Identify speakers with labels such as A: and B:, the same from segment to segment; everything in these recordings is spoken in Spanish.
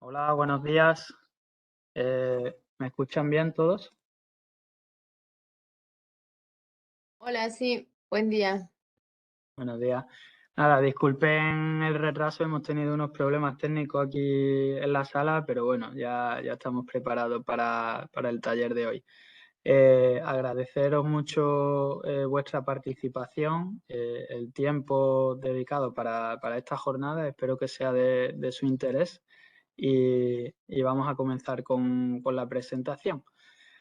A: Hola, buenos días. ¿Me escuchan bien todos?
B: Hola, sí, buen día.
A: Buenos días. Nada, disculpen el retraso, hemos tenido unos problemas técnicos aquí en la sala, pero bueno, ya estamos preparados para el taller de hoy. Agradeceros mucho vuestra participación, el tiempo dedicado para esta jornada, espero que sea de su interés y vamos a comenzar con la presentación.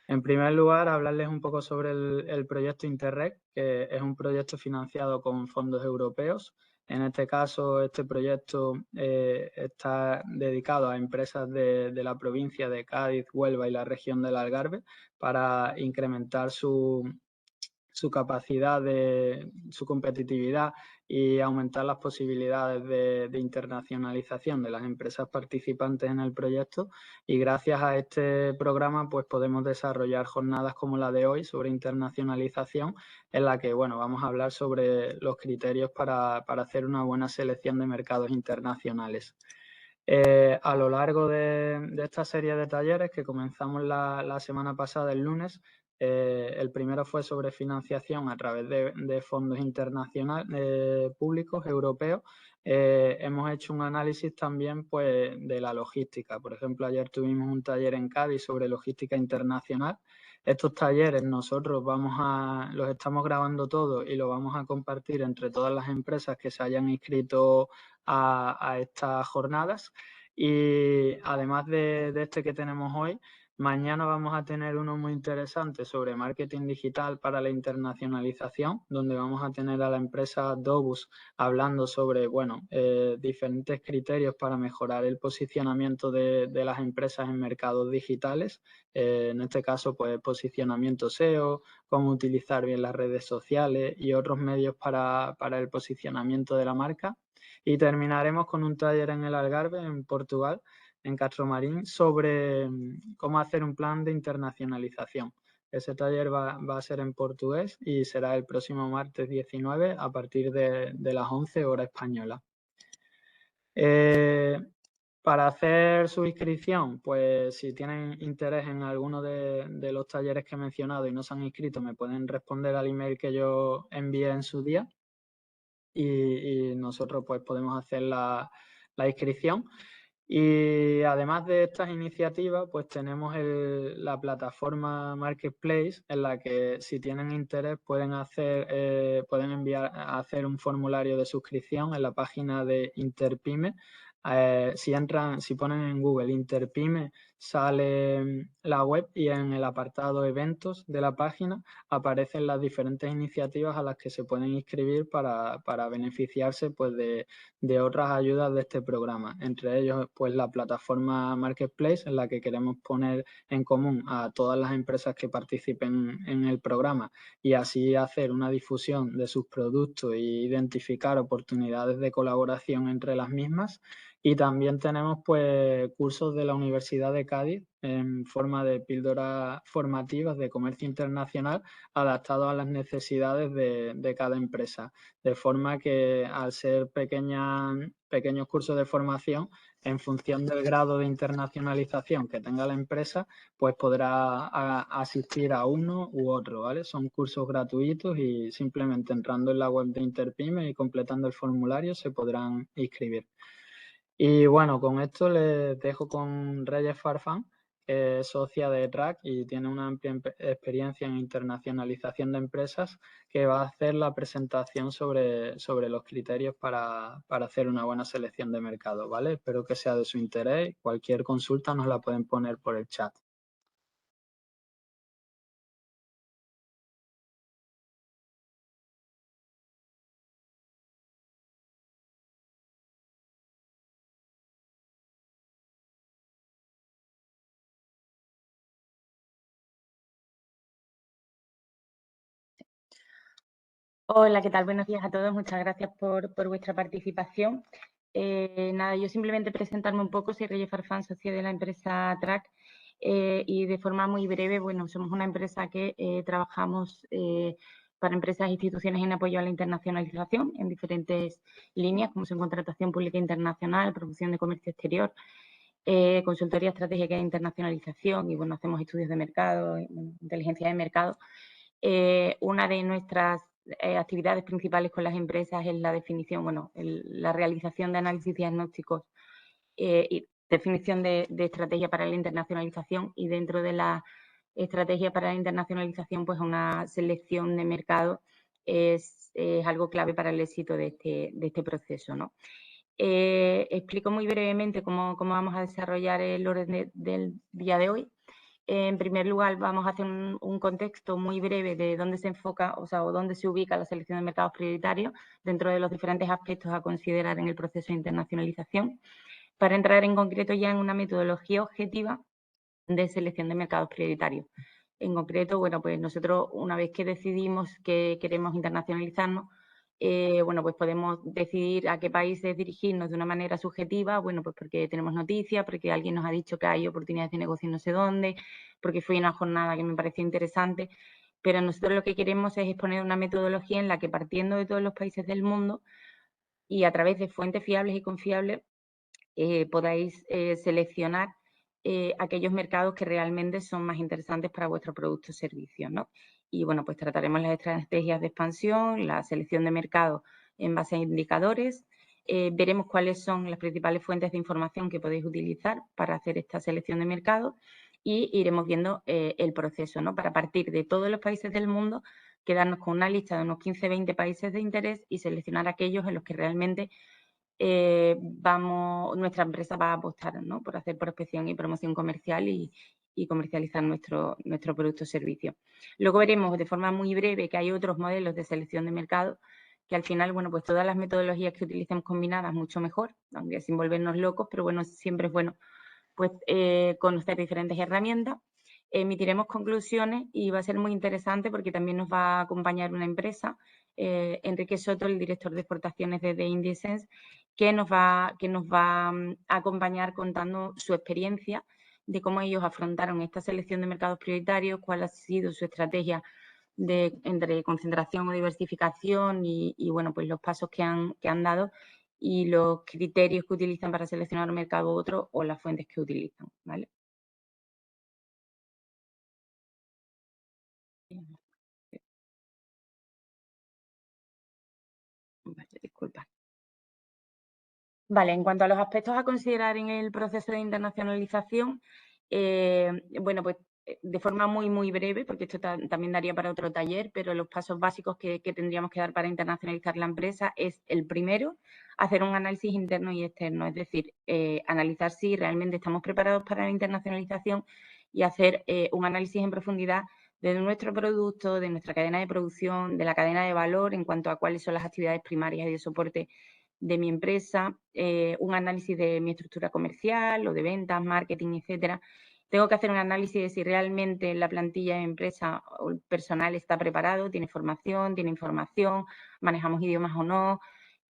A: En primer lugar, hablarles un poco sobre el proyecto Interreg, que es un proyecto financiado con fondos europeos. En este caso, este proyecto está dedicado a empresas de la provincia de Cádiz, Huelva y la región del Algarve para incrementar su capacidad su competitividad y aumentar las posibilidades de internacionalización de las empresas participantes en el proyecto. Y gracias a este programa, pues podemos desarrollar jornadas como la de hoy sobre internacionalización, en la que, bueno, vamos a hablar sobre los criterios para hacer una buena selección de mercados internacionales. A lo largo de esta serie de talleres que comenzamos la semana pasada, el lunes, el primero fue sobre financiación a través de fondos internacionales públicos europeos. Hemos hecho un análisis también pues, de la logística. Por ejemplo, ayer tuvimos un taller en Cádiz sobre logística internacional. Estos talleres nosotros los estamos grabando todos y los vamos a compartir entre todas las empresas que se hayan inscrito a estas jornadas. Y además de este que tenemos hoy, mañana vamos a tener uno muy interesante sobre marketing digital para la internacionalización, donde vamos a tener a la empresa Dobus hablando sobre, bueno, diferentes criterios para mejorar el posicionamiento de las empresas en mercados digitales. En este caso, pues posicionamiento SEO, cómo utilizar bien las redes sociales y otros medios para el posicionamiento de la marca. Y terminaremos con un taller en el Algarve, en Portugal, en Castromarín, sobre cómo hacer un plan de internacionalización. Ese taller va a ser en portugués y será el próximo martes 19 a partir de las 11 hora española. Para hacer su inscripción, pues si tienen interés en alguno de los talleres que he mencionado y no se han inscrito, me pueden responder al email que yo envié en su día y nosotros pues podemos hacer la inscripción. Y además de estas iniciativas, pues tenemos la plataforma Marketplace en la que si tienen interés pueden hacer un formulario de suscripción en la página de Interpyme. Si ponen en Google Interpyme, sale la web y en el apartado eventos de la página aparecen las diferentes iniciativas a las que se pueden inscribir para beneficiarse pues, de otras ayudas de este programa. Entre ellos, pues la plataforma Marketplace, en la que queremos poner en común a todas las empresas que participen en el programa y así hacer una difusión de sus productos e identificar oportunidades de colaboración entre las mismas. Y también tenemos pues cursos de la Universidad de Cádiz en forma de píldoras formativas de comercio internacional adaptados a las necesidades de cada empresa. De forma que al ser pequeños cursos de formación, en función del grado de internacionalización que tenga la empresa, pues podrá asistir a uno u otro, ¿vale? Son cursos gratuitos y simplemente entrando en la web de Interpyme y completando el formulario se podrán inscribir. Y bueno, con esto les dejo con Reyes Farfán, que es socia de Track y tiene una amplia experiencia en internacionalización de empresas, que va a hacer la presentación sobre los criterios para hacer una buena selección de mercado, ¿vale? Espero que sea de su interés. Cualquier consulta nos la pueden poner por el chat.
C: Hola, ¿qué tal? Buenos días a todos. Muchas gracias por vuestra participación. Nada, yo simplemente presentarme un poco. Soy Reyes Farfán, socia de la empresa Track y de forma muy breve, bueno, somos una empresa que trabajamos para empresas e instituciones en apoyo a la internacionalización en diferentes líneas, como son contratación pública internacional, promoción de comercio exterior consultoría estratégica de internacionalización y, bueno, hacemos estudios de mercado, inteligencia de mercado. Una de nuestras actividades principales con las empresas es la definición, la realización de análisis diagnósticos y definición de estrategia para la internacionalización, y dentro de la estrategia para la internacionalización, pues una selección de mercado es algo clave para el éxito de este proceso, ¿no? Explico muy brevemente cómo vamos a desarrollar el orden del día de hoy. En primer lugar, vamos a hacer un contexto muy breve de dónde se enfoca, o dónde se ubica la selección de mercados prioritarios dentro de los diferentes aspectos a considerar en el proceso de internacionalización, para entrar en concreto ya en una metodología objetiva de selección de mercados prioritarios. En concreto, pues nosotros, una vez que decidimos que queremos internacionalizarnos, pues podemos decidir a qué países dirigirnos de una manera subjetiva, pues porque tenemos noticias, porque alguien nos ha dicho que hay oportunidades de negocio no sé dónde, porque fue una jornada que me pareció interesante, pero nosotros lo que queremos es exponer una metodología en la que, partiendo de todos los países del mundo y a través de fuentes fiables y confiables, podáis seleccionar aquellos mercados que realmente son más interesantes para vuestro producto o servicio, ¿no? Y bueno, pues trataremos las estrategias de expansión, la selección de mercados en base a indicadores, veremos cuáles son las principales fuentes de información que podéis utilizar para hacer esta selección de mercados, y iremos viendo el proceso, ¿no? Para partir de todos los países del mundo, quedarnos con una lista de unos 15-20 países de interés y seleccionar aquellos en los que realmente nuestra empresa va a apostar, ¿no? Por hacer prospección y promoción comercial y comercializar nuestro producto o servicio. Luego veremos de forma muy breve que hay otros modelos de selección de mercado que al final, pues todas las metodologías que utilicemos combinadas mucho mejor, aunque sin volvernos locos, pero bueno, siempre es bueno pues conocer diferentes herramientas. Emitiremos conclusiones y va a ser muy interesante porque también nos va a acompañar una empresa, Enrique Soto, el director de exportaciones de IndieSense, que nos va a acompañar contando su experiencia de cómo ellos afrontaron esta selección de mercados prioritarios, cuál ha sido su estrategia entre concentración o diversificación y bueno, pues los pasos que han dado y los criterios que utilizan para seleccionar un mercado u otro, o las fuentes que utilizan, ¿vale? Vale, disculpa. Vale, en cuanto a los aspectos a considerar en el proceso de internacionalización, pues de forma muy, muy breve, porque esto también daría para otro taller, pero los pasos básicos que tendríamos que dar para internacionalizar la empresa es: el primero, hacer un análisis interno y externo, es decir, analizar si realmente estamos preparados para la internacionalización y hacer un análisis en profundidad de nuestro producto, de nuestra cadena de producción, de la cadena de valor en cuanto a cuáles son las actividades primarias y de soporte de mi empresa, un análisis de mi estructura comercial o de ventas, marketing, etcétera. Tengo que hacer un análisis de si realmente la plantilla de empresa o el personal está preparado, tiene formación, tiene información, manejamos idiomas o no,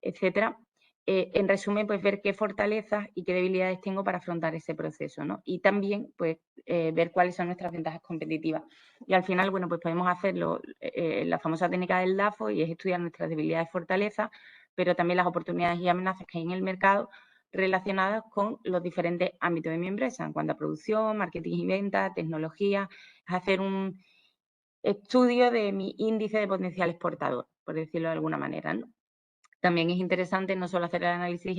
C: etcétera. En resumen, pues ver qué fortalezas y qué debilidades tengo para afrontar ese proceso, ¿no? Y también, pues, ver cuáles son nuestras ventajas competitivas. Y al final, pues podemos hacerlo, la famosa técnica del DAFO, y es estudiar nuestras debilidades y fortalezas, pero también las oportunidades y amenazas que hay en el mercado relacionadas con los diferentes ámbitos de mi empresa, en cuanto a producción, marketing y venta, tecnología. Es hacer un estudio de mi índice de potencial exportador, por decirlo de alguna manera, ¿no? También es interesante no solo hacer el análisis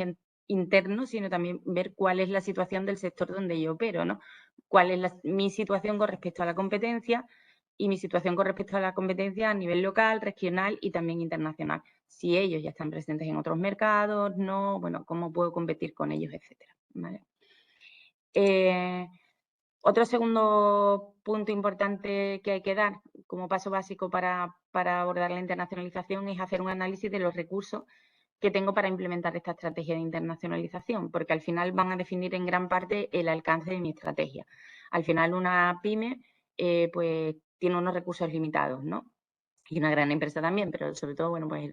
C: interno, sino también ver cuál es la situación del sector donde yo opero, ¿no? Cuál es mi situación con respecto a la competencia, y mi situación con respecto a la competencia a nivel local, regional y también internacional. Si ellos ya están presentes en otros mercados, no, bueno, cómo puedo competir con ellos, etcétera, ¿vale? Otro segundo punto importante que hay que dar como paso básico para abordar la internacionalización es hacer un análisis de los recursos que tengo para implementar esta estrategia de internacionalización, porque al final van a definir en gran parte el alcance de mi estrategia. Al final, una pyme pues tiene unos recursos limitados, ¿no? Y una gran empresa también, pero sobre todo, bueno, pues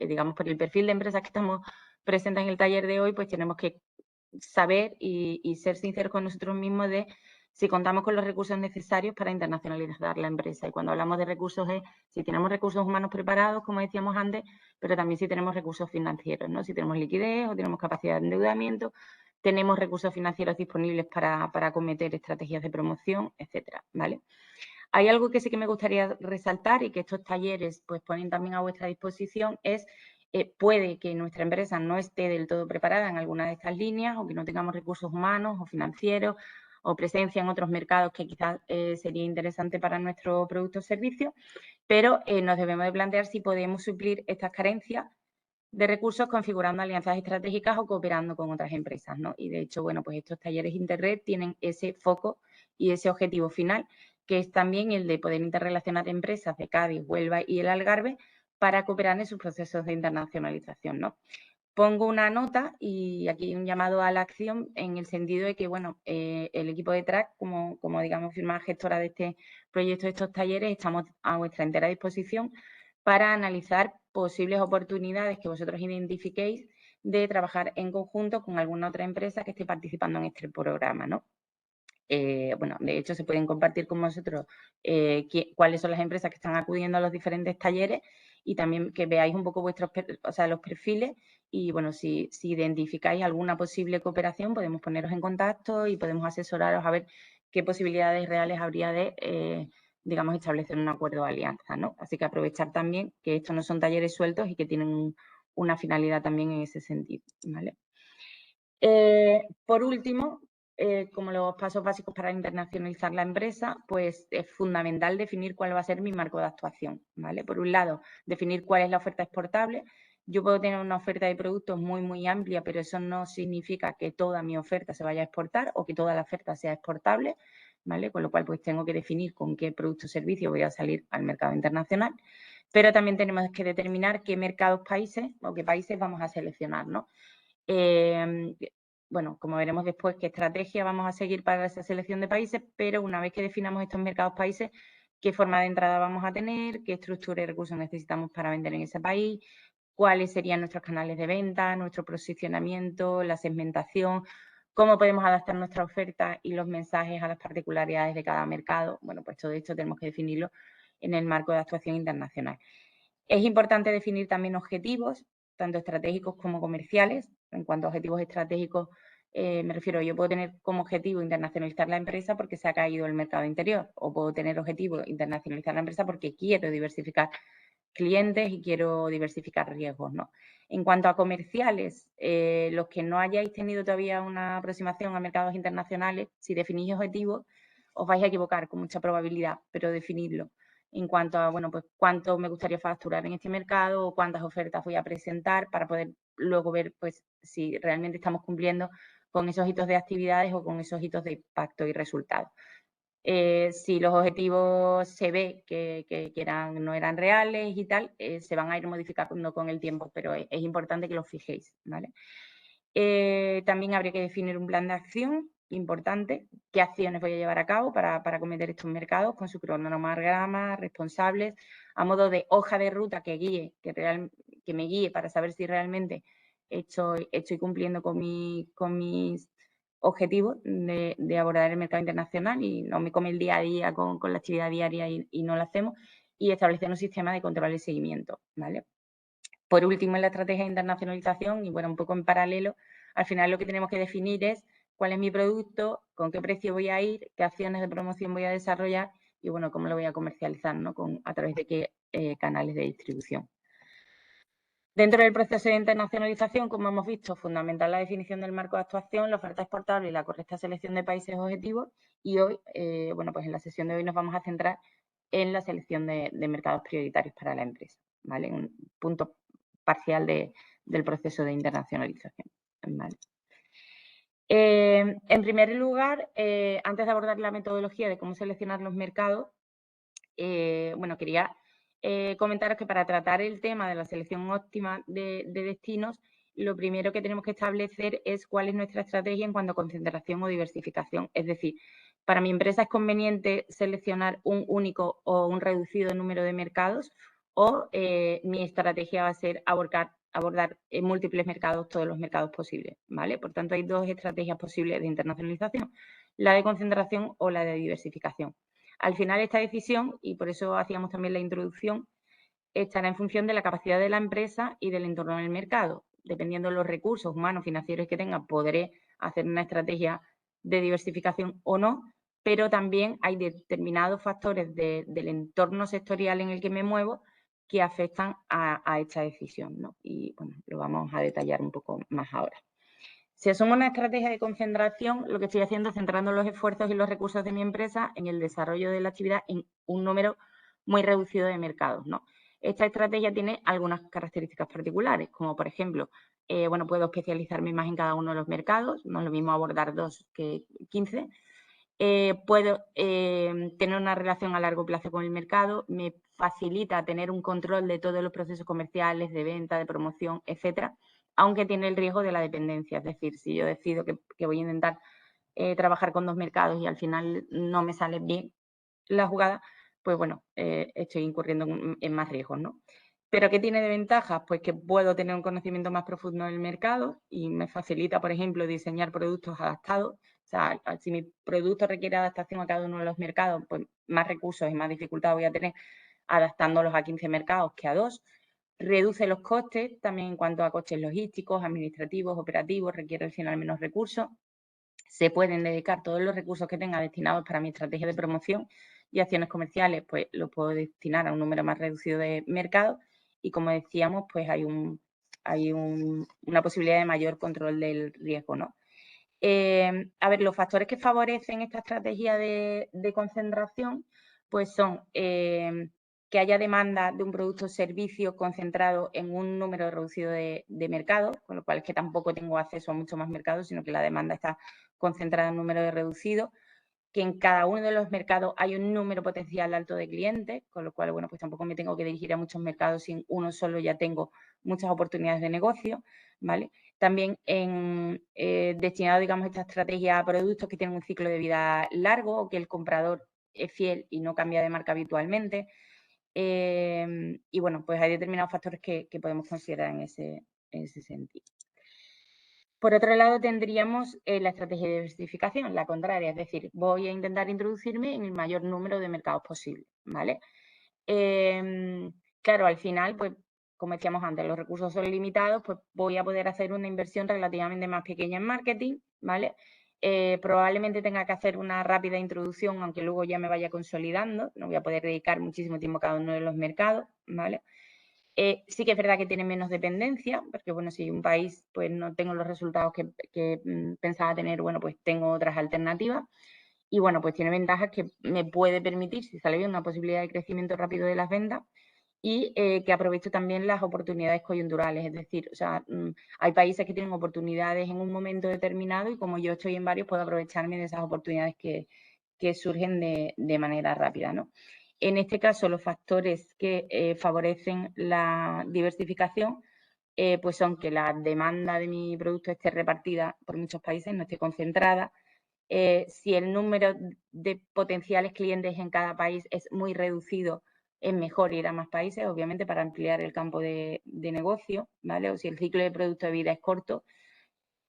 C: digamos, por el perfil de empresas que estamos presentes en el taller de hoy, pues tenemos que saber y ser sinceros con nosotros mismos de si contamos con los recursos necesarios para internacionalizar la empresa. Y cuando hablamos de recursos es si tenemos recursos humanos preparados, como decíamos antes, pero también si tenemos recursos financieros, ¿no? Si tenemos liquidez o tenemos capacidad de endeudamiento, tenemos recursos financieros disponibles para acometer estrategias de promoción, etcétera, ¿vale? Hay algo que sí que me gustaría resaltar y que estos talleres pues ponen también a vuestra disposición es puede que nuestra empresa no esté del todo preparada en alguna de estas líneas o que no tengamos recursos humanos o financieros o presencia en otros mercados que quizás sería interesante para nuestro producto o servicio, pero nos debemos de plantear si podemos suplir estas carencias de recursos configurando alianzas estratégicas o cooperando con otras empresas, ¿no? Y de hecho, bueno, pues estos talleres Interred tienen ese foco y ese objetivo final, que es también el de poder interrelacionar empresas de Cádiz, Huelva y el Algarve para cooperar en sus procesos de internacionalización, ¿no? Pongo una nota y aquí un llamado a la acción en el sentido de que, bueno, el equipo de TRAC, como digamos, firma gestora de este proyecto, de estos talleres, estamos a vuestra entera disposición para analizar posibles oportunidades que vosotros identifiquéis de trabajar en conjunto con alguna otra empresa que esté participando en este programa, ¿no? Bueno, de hecho, se pueden compartir con vosotros cuáles son las empresas que están acudiendo a los diferentes talleres y también que veáis un poco los perfiles y, bueno, si identificáis alguna posible cooperación, podemos poneros en contacto y podemos asesoraros a ver qué posibilidades reales habría de, digamos, establecer un acuerdo de alianza, ¿no? Así que aprovechar también que estos no son talleres sueltos y que tienen una finalidad también en ese sentido, ¿vale? Por último, como los pasos básicos para internacionalizar la empresa, pues es fundamental definir cuál va a ser mi marco de actuación, ¿vale? Por un lado, definir cuál es la oferta exportable. Yo puedo tener una oferta de productos muy amplia, pero eso no significa que toda mi oferta se vaya a exportar o que toda la oferta sea exportable, ¿vale? Con lo cual, pues tengo que definir con qué producto o servicio voy a salir al mercado internacional. Pero también tenemos que determinar qué mercados, países o qué países vamos a seleccionar, ¿no? Bueno, como veremos después qué estrategia vamos a seguir para esa selección de países, pero una vez que definamos estos mercados países, qué forma de entrada vamos a tener, qué estructura y recursos necesitamos para vender en ese país, cuáles serían nuestros canales de venta, nuestro posicionamiento, la segmentación, cómo podemos adaptar nuestra oferta y los mensajes a las particularidades de cada mercado. Bueno, pues todo esto tenemos que definirlo en el marco de actuación internacional. Es importante definir también objetivos, tanto estratégicos como comerciales. En cuanto a objetivos estratégicos, me refiero, yo puedo tener como objetivo internacionalizar la empresa porque se ha caído el mercado interior, o puedo tener objetivo internacionalizar la empresa porque quiero diversificar clientes y quiero diversificar riesgos, ¿no? En cuanto a comerciales, los que no hayáis tenido todavía una aproximación a mercados internacionales, si definís objetivos, os vais a equivocar con mucha probabilidad, pero definidlo. En cuanto a, bueno, pues cuánto me gustaría facturar en este mercado o cuántas ofertas voy a presentar para poder luego ver, pues, si realmente estamos cumpliendo con esos hitos de actividades o con esos hitos de impacto y resultados. Si los objetivos se ve que no eran reales y tal, se van a ir modificando con el tiempo, pero es importante que los fijéis, ¿vale? También habría que definir un plan de acción importante, qué acciones voy a llevar a cabo para acometer estos mercados con su cronograma, responsables, a modo de hoja de ruta que me guíe para saber si realmente estoy cumpliendo con mis objetivos de abordar el mercado internacional y no me come el día a día con la actividad diaria y no lo hacemos, y establecer un sistema de control y seguimiento, ¿vale? Por último, en la estrategia de internacionalización, y bueno, un poco en paralelo, al final lo que tenemos que definir es cuál es mi producto, con qué precio voy a ir, qué acciones de promoción voy a desarrollar y, bueno, cómo lo voy a comercializar, ¿no? A través de qué canales de distribución. Dentro del proceso de internacionalización, como hemos visto, fundamental la definición del marco de actuación, la oferta exportable y la correcta selección de países objetivos. Y hoy, bueno, pues en la sesión de hoy nos vamos a centrar en la selección de mercados prioritarios para la empresa, ¿vale? Un punto parcial del proceso de internacionalización, ¿vale? En primer lugar, antes de abordar la metodología de cómo seleccionar los mercados, bueno, quería comentaros que para tratar el tema de la selección óptima de destinos, lo primero que tenemos que establecer es cuál es nuestra estrategia en cuanto a concentración o diversificación. Es decir, para mi empresa es conveniente seleccionar un único o un reducido número de mercados o mi estrategia va a ser abordar en múltiples mercados, todos los mercados posibles, ¿vale? Por tanto, hay dos estrategias posibles de internacionalización, la de concentración o la de diversificación. Al final, esta decisión, y por eso hacíamos también la introducción, estará en función de la capacidad de la empresa y del entorno del mercado. Dependiendo de los recursos humanos, financieros que tenga, podré hacer una estrategia de diversificación o no, pero también hay determinados factores del entorno sectorial en el que me muevo que afectan a esta decisión, ¿no? Y bueno, lo vamos a detallar un poco más ahora. Si asumo una estrategia de concentración, lo que estoy haciendo es centrando los esfuerzos y los recursos de mi empresa en el desarrollo de la actividad en un número muy reducido de mercados, ¿no? Esta estrategia tiene algunas características particulares, como por ejemplo, bueno, puedo especializarme más en cada uno de los mercados, no es lo mismo abordar 2 que 15. Puedo tener una relación a largo plazo con el mercado, me facilita tener un control de todos los procesos comerciales, de venta, de promoción, etcétera, aunque tiene el riesgo de la dependencia. Es decir, si yo decido que voy a intentar trabajar con 2 mercados y al final no me sale bien la jugada, pues bueno, estoy incurriendo en más riesgos, ¿no? ¿Pero qué tiene de ventajas? Pues que puedo tener un conocimiento más profundo del mercado y me facilita, por ejemplo, diseñar productos adaptados. O sea, si mi producto requiere adaptación a cada uno de los mercados, pues más recursos y más dificultad voy a tener adaptándolos a 15 mercados que a 2. Reduce los costes, también en cuanto a costes logísticos, administrativos, operativos, requiere al final menos recursos. Se pueden dedicar todos los recursos que tenga destinados para mi estrategia de promoción y acciones comerciales, pues los puedo destinar a un número más reducido de mercados y, como decíamos, pues hay una posibilidad de mayor control del riesgo, ¿no? A ver, los factores que favorecen esta estrategia de concentración, pues son que haya demanda de un producto o servicio concentrado en un número reducido de mercados, con lo cual es que tampoco tengo acceso a muchos más mercados, sino que la demanda está concentrada en un número reducido, que en cada uno de los mercados hay un número potencial alto de clientes, con lo cual, bueno, pues tampoco me tengo que dirigir a muchos mercados, si en uno solo ya tengo muchas oportunidades de negocio, ¿vale? También destinado, digamos, esta estrategia a productos que tienen un ciclo de vida largo o que el comprador es fiel y no cambia de marca habitualmente. Y bueno, pues hay determinados factores que podemos considerar en ese sentido. Por otro lado, tendríamos la estrategia de diversificación, la contraria, es decir, voy a intentar introducirme en el mayor número de mercados posible, ¿vale? Claro, al final, pues, como decíamos antes, los recursos son limitados, pues voy a poder hacer una inversión relativamente más pequeña en marketing, ¿vale? Probablemente tenga que hacer una rápida introducción, aunque luego ya me vaya consolidando, no voy a poder dedicar muchísimo tiempo a cada uno de los mercados, ¿vale? Sí que es verdad que tiene menos dependencia, porque bueno, si un país pues no tengo los resultados que pensaba tener, bueno, pues tengo otras alternativas. Y bueno, pues tiene ventajas que me puede permitir, si sale bien, una posibilidad de crecimiento rápido de las ventas y que aprovecho también las oportunidades coyunturales. Es decir, o sea, hay países que tienen oportunidades en un momento determinado y como yo estoy en varios, puedo aprovecharme de esas oportunidades que surgen de manera rápida, ¿no? En este caso, los factores que favorecen la diversificación pues son que la demanda de mi producto esté repartida por muchos países, no esté concentrada. Si el número de potenciales clientes en cada país es muy reducido, es mejor ir a más países, obviamente, para ampliar el campo de negocio, ¿vale? O si el ciclo de producto de vida es corto,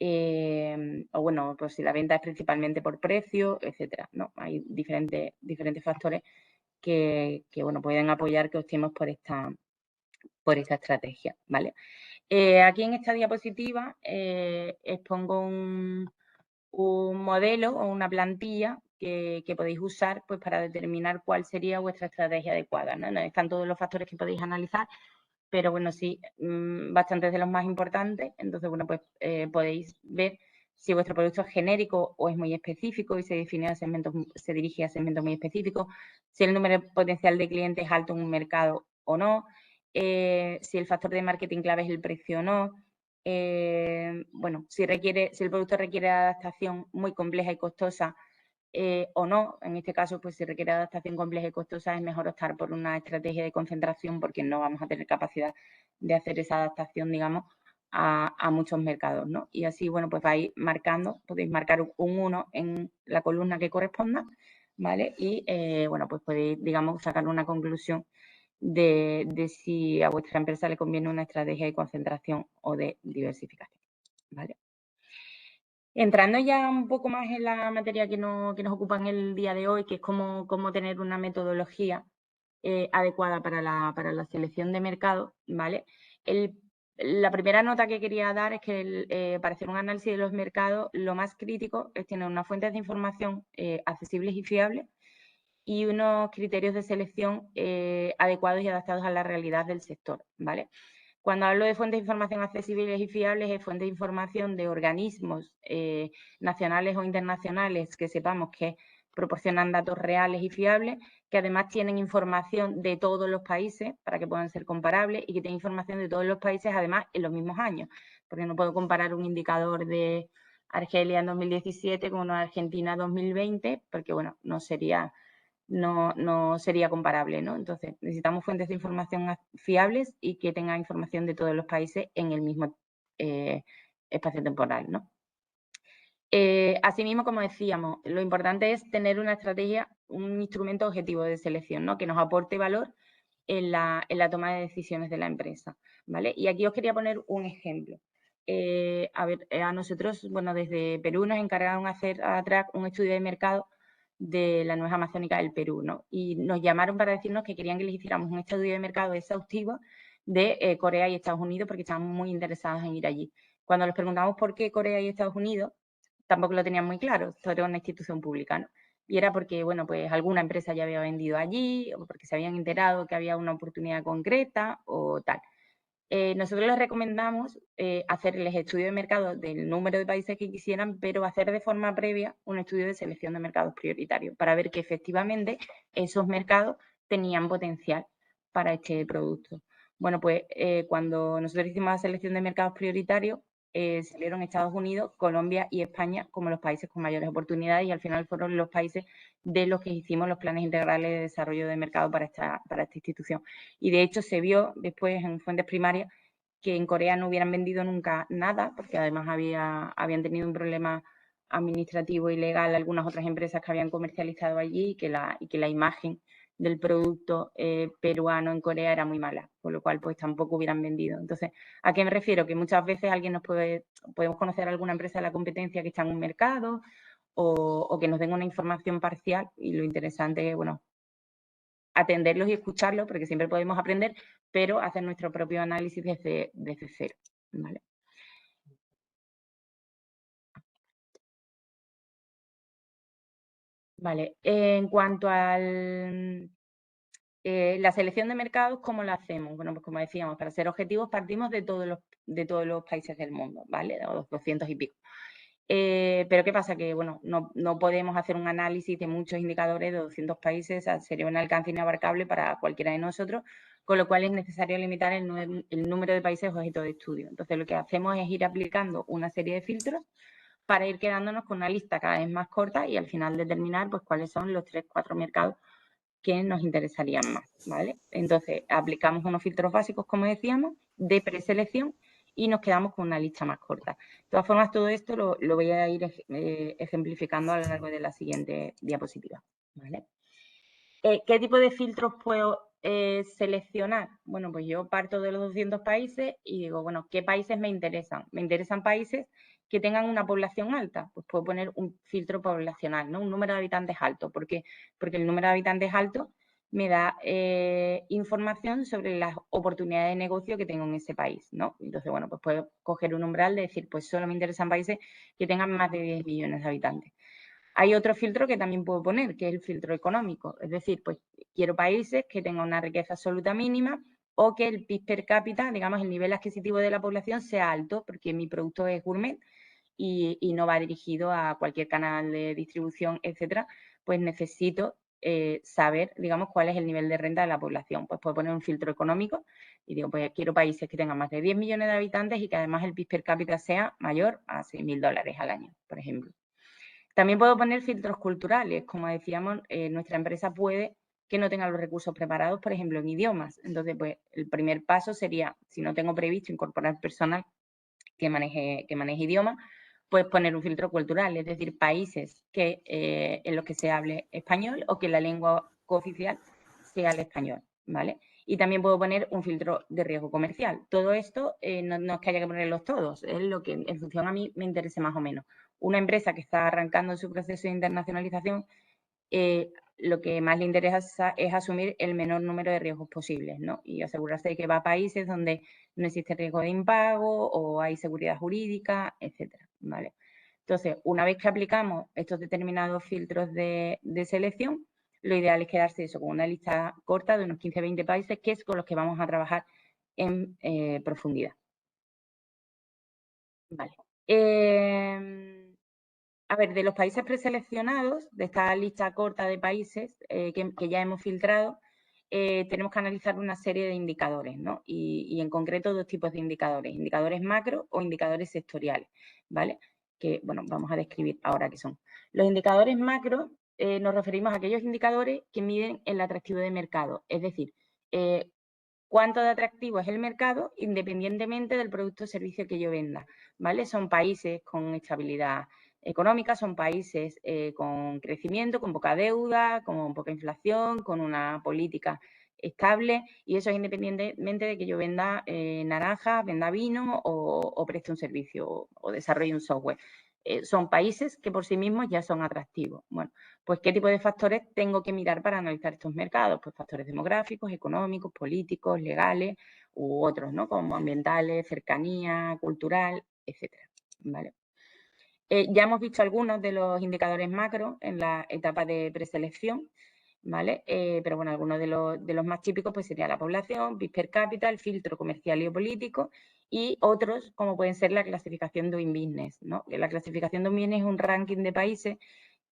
C: o bueno, pues si la venta es principalmente por precio, etcétera, ¿no? Hay diferentes factores que bueno, pueden apoyar que optemos por esta estrategia, ¿vale? Aquí en esta diapositiva expongo un modelo o una plantilla que podéis usar pues, para determinar cuál sería vuestra estrategia adecuada, ¿no? No están todos los factores que podéis analizar, pero bueno, sí, bastantes de los más importantes. Entonces, bueno, pues podéis ver si vuestro producto es genérico o es muy específico y se dirige a segmentos muy específicos, si el número potencial de clientes es alto en un mercado o no, si el factor de marketing clave es el precio o no, bueno, si el producto requiere adaptación muy compleja y costosa o no. En este caso, pues si requiere adaptación compleja y costosa, es mejor optar por una estrategia de concentración porque no vamos a tener capacidad de hacer esa adaptación, digamos, a muchos mercados, ¿no? Y así, bueno, pues vais marcando, podéis marcar un 1 en la columna que corresponda, ¿vale? Y, bueno, pues podéis, digamos, sacar una conclusión de si a vuestra empresa le conviene una estrategia de concentración o de diversificación, ¿vale? Entrando ya un poco más en la materia que nos ocupa en el día de hoy, que es cómo tener una metodología adecuada para la selección de mercado, ¿vale? La primera nota que quería dar es que para hacer un análisis de los mercados, lo más crítico es tener unas fuentes de información accesibles y fiables y unos criterios de selección adecuados y adaptados a la realidad del sector, ¿vale? Cuando hablo de fuentes de información accesibles y fiables, es fuentes de información de organismos nacionales o internacionales que sepamos que proporcionan datos reales y fiables, que además tienen información de todos los países para que puedan ser comparables y que tienen información de todos los países además en los mismos años, porque no puedo comparar un indicador de Argelia en 2017 con uno de Argentina 2020, porque bueno, no sería comparable, ¿no? Entonces, necesitamos fuentes de información fiables y que tengan información de todos los países en el mismo espacio temporal, ¿no? Asimismo, como decíamos, lo importante es tener una estrategia, un instrumento objetivo de selección, ¿no? Que nos aporte valor en la toma de decisiones de la empresa, ¿vale? Y aquí os quería poner un ejemplo. A nosotros, bueno, desde Perú nos encargaron hacer a Track un estudio de mercado de la nuez amazónica del Perú, ¿no? Y nos llamaron para decirnos que querían que les hiciéramos un estudio de mercado exhaustivo de Corea y Estados Unidos porque estaban muy interesados en ir allí. Cuando les preguntamos por qué Corea y Estados Unidos, tampoco lo tenían muy claro, esto era una institución pública, ¿no? Y era porque, bueno, pues alguna empresa ya había vendido allí o porque se habían enterado que había una oportunidad concreta o tal. Nosotros les recomendamos hacerles estudio de mercado del número de países que quisieran, pero hacer de forma previa un estudio de selección de mercados prioritarios para ver que efectivamente esos mercados tenían potencial para este producto. Bueno, pues cuando nosotros hicimos la selección de mercados prioritarios, salieron Estados Unidos, Colombia y España como los países con mayores oportunidades y al final fueron los países de los que hicimos los planes integrales de desarrollo de mercado para esta institución. Y de hecho se vio después en fuentes primarias que en Corea no hubieran vendido nunca nada, porque además habían tenido un problema administrativo y legal algunas otras empresas que habían comercializado allí y que la imagen del producto peruano en Corea era muy mala, con lo cual pues tampoco hubieran vendido. Entonces, ¿a qué me refiero? Que muchas veces podemos conocer a alguna empresa de la competencia que está en un mercado o que nos den una información parcial y lo interesante es, bueno, atenderlos y escucharlos, porque siempre podemos aprender, pero hacer nuestro propio análisis desde cero, ¿vale? Vale, en cuanto a la selección de mercados, ¿cómo la hacemos? Bueno, pues como decíamos, para ser objetivos partimos de todos los países del mundo, ¿vale? De los 200 y pico. Pero ¿qué pasa? Que, bueno, no podemos hacer un análisis de muchos indicadores de 200 países, o sea, sería un alcance inabarcable para cualquiera de nosotros, con lo cual es necesario limitar el número de países objeto de estudio. Entonces, lo que hacemos es ir aplicando una serie de filtros para ir quedándonos con una lista cada vez más corta y al final determinar pues cuáles son los 3-4 mercados que nos interesarían más, ¿vale? Entonces, aplicamos unos filtros básicos, como decíamos, de preselección y nos quedamos con una lista más corta. De todas formas, todo esto lo voy a ir ejemplificando a lo largo de la siguiente diapositiva, ¿vale? ¿Qué tipo de filtros puedo seleccionar? Bueno, pues yo parto de los 200 países y digo, bueno, ¿qué países me interesan? Me interesan países que tengan una población alta, pues puedo poner un filtro poblacional, ¿no? Un número de habitantes alto. ¿Por qué? Porque el número de habitantes alto me da información sobre las oportunidades de negocio que tengo en ese país, ¿no? Entonces, bueno, pues puedo coger un umbral de decir, pues solo me interesan países que tengan más de 10 millones de habitantes. Hay otro filtro que también puedo poner, que es el filtro económico. Es decir, pues quiero países que tengan una riqueza absoluta mínima o que el PIB per cápita, digamos, el nivel adquisitivo de la población sea alto, porque mi producto es gourmet y no va dirigido a cualquier canal de distribución, etcétera, pues necesito saber, digamos, cuál es el nivel de renta de la población. Pues puedo poner un filtro económico y digo, pues quiero países que tengan más de 10 millones de habitantes y que además el PIB per cápita sea mayor a $6.000 al año, por ejemplo. También puedo poner filtros culturales. Como decíamos, nuestra empresa puede que no tenga los recursos preparados, por ejemplo, en idiomas. Entonces, pues el primer paso sería, si no tengo previsto incorporar personal que maneje idiomas, pues poner un filtro cultural, es decir, países en los que se hable español o que la lengua cooficial sea el español, ¿vale? Y también puedo poner un filtro de riesgo comercial. Todo esto no es que haya que ponerlos todos, es lo que en función a mí me interese más o menos. Una empresa que está arrancando su proceso de internacionalización lo que más le interesa es asumir el menor número de riesgos posibles, ¿no? Y asegurarse de que va a países donde no existe riesgo de impago o hay seguridad jurídica, etcétera, ¿vale? Entonces, una vez que aplicamos estos determinados filtros de selección, lo ideal es quedarse eso, con una lista corta de unos 15-20 países, que es con los que vamos a trabajar en profundidad. Vale. A ver, de los países preseleccionados, de esta lista corta de países que ya hemos filtrado, tenemos que analizar una serie de indicadores, ¿no? Y en concreto 2 tipos de indicadores macro o indicadores sectoriales, ¿vale? Que, bueno, vamos a describir ahora qué son. Los indicadores macro nos referimos a aquellos indicadores que miden el atractivo de mercado, es decir, cuánto de atractivo es el mercado independientemente del producto o servicio que yo venda, ¿vale? Son países con estabilidad económica, son países con crecimiento, con poca deuda, con poca inflación, con una política estable, y eso es independientemente de que yo venda naranjas, venda vino o preste un servicio o desarrolle un software. Son países que por sí mismos ya son atractivos. Bueno, pues ¿qué tipo de factores tengo que mirar para analizar estos mercados? Pues factores demográficos, económicos, políticos, legales u otros, ¿no? Como ambientales, cercanía, cultural, etcétera, ¿vale? Ya hemos visto algunos de los indicadores macro en la etapa de preselección, ¿vale? Pero bueno, algunos de los más típicos pues sería la población, PIB per cápita, el filtro comercial y o político, y otros como pueden ser la clasificación Doing Business, ¿no? La clasificación Doing Business es un ranking de países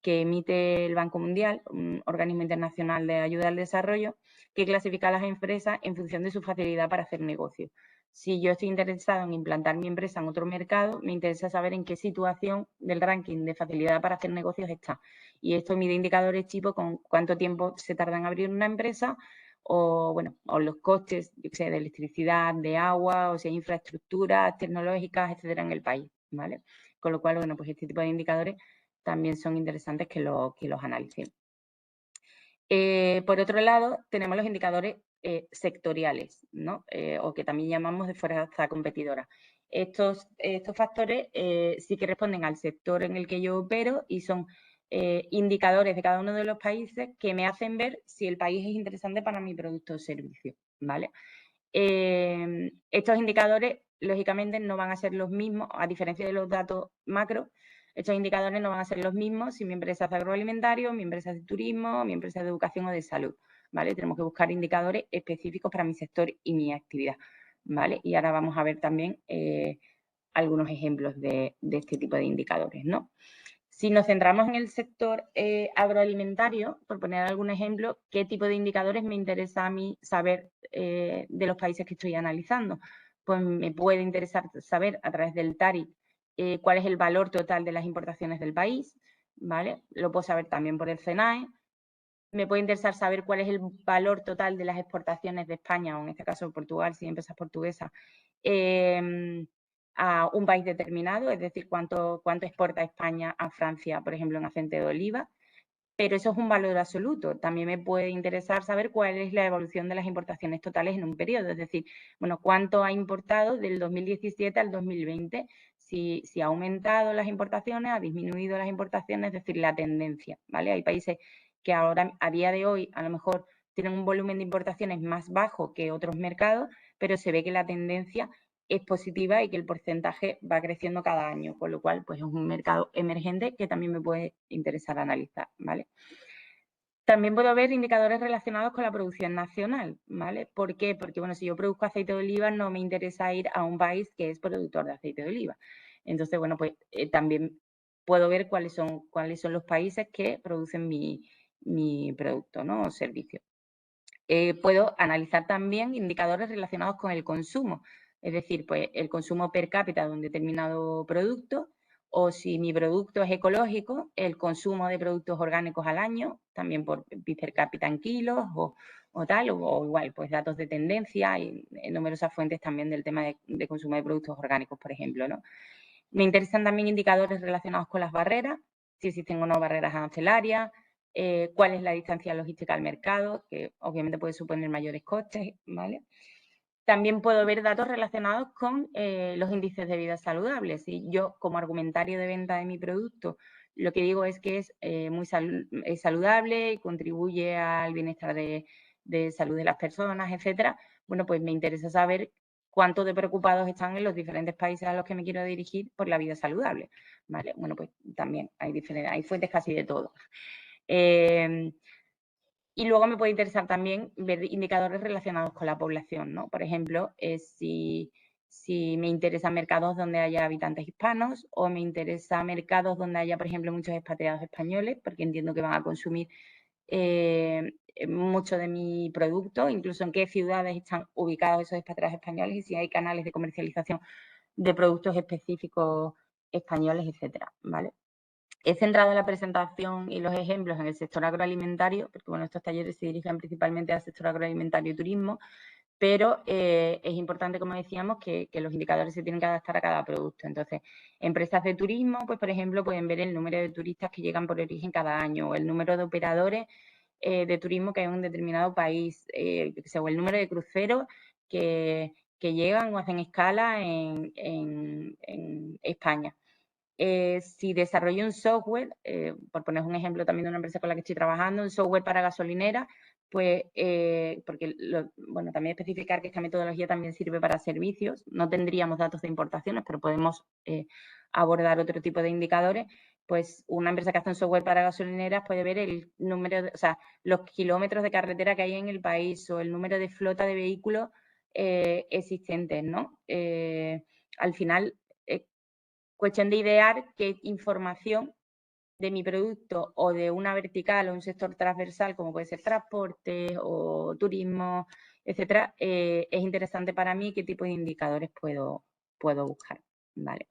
C: que emite el Banco Mundial, un organismo internacional de ayuda al desarrollo, que clasifica a las empresas en función de su facilidad para hacer negocios. Si yo estoy interesado en implantar mi empresa en otro mercado, me interesa saber en qué situación del ranking de facilidad para hacer negocios está. Y esto mide indicadores tipo con cuánto tiempo se tarda en abrir una empresa o, bueno, o los costes, yo sé, de electricidad, de agua, o si hay infraestructuras tecnológicas, etcétera, en el país, ¿vale? Con lo cual, bueno, pues este tipo de indicadores también son interesantes que los analicemos. Por otro lado, tenemos los indicadores sectoriales, ¿no? O que también llamamos de fuerza competidora. Estos factores sí que responden al sector en el que yo opero y son indicadores de cada uno de los países que me hacen ver si el país es interesante para mi producto o servicio, ¿vale? Estos indicadores, lógicamente, no van a ser los mismos, a diferencia de los datos macro. Estos indicadores no van a ser los mismos si mi empresa es de agroalimentario, mi empresa es de turismo, mi empresa es de educación o de salud, ¿vale? Tenemos que buscar indicadores específicos para mi sector y mi actividad, ¿vale? Y ahora vamos a ver también algunos ejemplos de este tipo de indicadores, ¿no? Si nos centramos en el sector agroalimentario, por poner algún ejemplo, ¿qué tipo de indicadores me interesa a mí saber de los países que estoy analizando? Pues me puede interesar saber a través del TARI cuál es el valor total de las importaciones del país, ¿vale? Lo puedo saber también por el CENAE. Me puede interesar saber cuál es el valor total de las exportaciones de España, o en este caso Portugal, si hay empresas portuguesas, a un país determinado, es decir, cuánto exporta España a Francia, por ejemplo, en aceite de oliva. Pero eso es un valor absoluto. También me puede interesar saber cuál es la evolución de las importaciones totales en un periodo, es decir, bueno, cuánto ha importado del 2017 al 2020, si ha aumentado las importaciones, ha disminuido las importaciones, es decir, la tendencia, ¿vale? Hay países que ahora, a día de hoy, a lo mejor tienen un volumen de importaciones más bajo que otros mercados, pero se ve que la tendencia es positiva y que el porcentaje va creciendo cada año, con lo cual pues es un mercado emergente que también me puede interesar analizar, ¿vale? También puedo ver indicadores relacionados con la producción nacional, ¿vale? ¿Por qué? Porque, bueno, si yo produzco aceite de oliva, no me interesa ir a un país que es productor de aceite de oliva. Entonces, bueno, pues también puedo ver cuáles son los países que producen mi producto, ¿no? O servicio. Puedo analizar también indicadores relacionados con el consumo, es decir, pues el consumo per cápita de un determinado producto, o si mi producto es ecológico, el consumo de productos orgánicos al año, también por per cápita en kilos o tal, o igual, pues datos de tendencia y numerosas fuentes también del tema de consumo de productos orgánicos, por ejemplo, ¿no? Me interesan también indicadores relacionados con las barreras, si existen o no barreras arancelarias, cuál es la distancia logística al mercado, que obviamente puede suponer mayores costes, ¿vale? También puedo ver datos relacionados con los índices de vida saludable. Si yo, como argumentario de venta de mi producto, lo que digo es que es muy saludable y contribuye al bienestar de salud de las personas, etcétera. Bueno, pues me interesa saber cuánto de preocupados están en los diferentes países a los que me quiero dirigir por la vida saludable, ¿vale? Bueno, pues también hay fuentes casi de todo. Y luego me puede interesar también ver indicadores relacionados con la población, ¿no? Por ejemplo, si me interesan mercados donde haya habitantes hispanos o me interesan mercados donde haya, por ejemplo, muchos expatriados españoles, porque entiendo que van a consumir mucho de mi producto, incluso en qué ciudades están ubicados esos expatriados españoles y si hay canales de comercialización de productos específicos españoles, etcétera, ¿vale? He centrado la presentación y los ejemplos en el sector agroalimentario, porque bueno, estos talleres se dirigen principalmente al sector agroalimentario y turismo, pero es importante, como decíamos, que los indicadores se tienen que adaptar a cada producto. Entonces, empresas de turismo, pues por ejemplo, pueden ver el número de turistas que llegan por origen cada año o el número de operadores de turismo que hay en un determinado país, o el número de cruceros que llegan o hacen escala en España. Si desarrollo un software, por poner un ejemplo también de una empresa con la que estoy trabajando, un software para gasolineras, pues, porque, bueno, también especificar que esta metodología también sirve para servicios. No tendríamos datos de importaciones, pero podemos abordar otro tipo de indicadores. Pues una empresa que hace un software para gasolineras puede ver el número, los kilómetros de carretera que hay en el país o el número de flota de vehículos existentes, ¿no? Al final, cuestión de idear qué información de mi producto o de una vertical o un sector transversal, como puede ser transporte o turismo, etcétera, es interesante para mí, qué tipo de indicadores puedo buscar, ¿vale?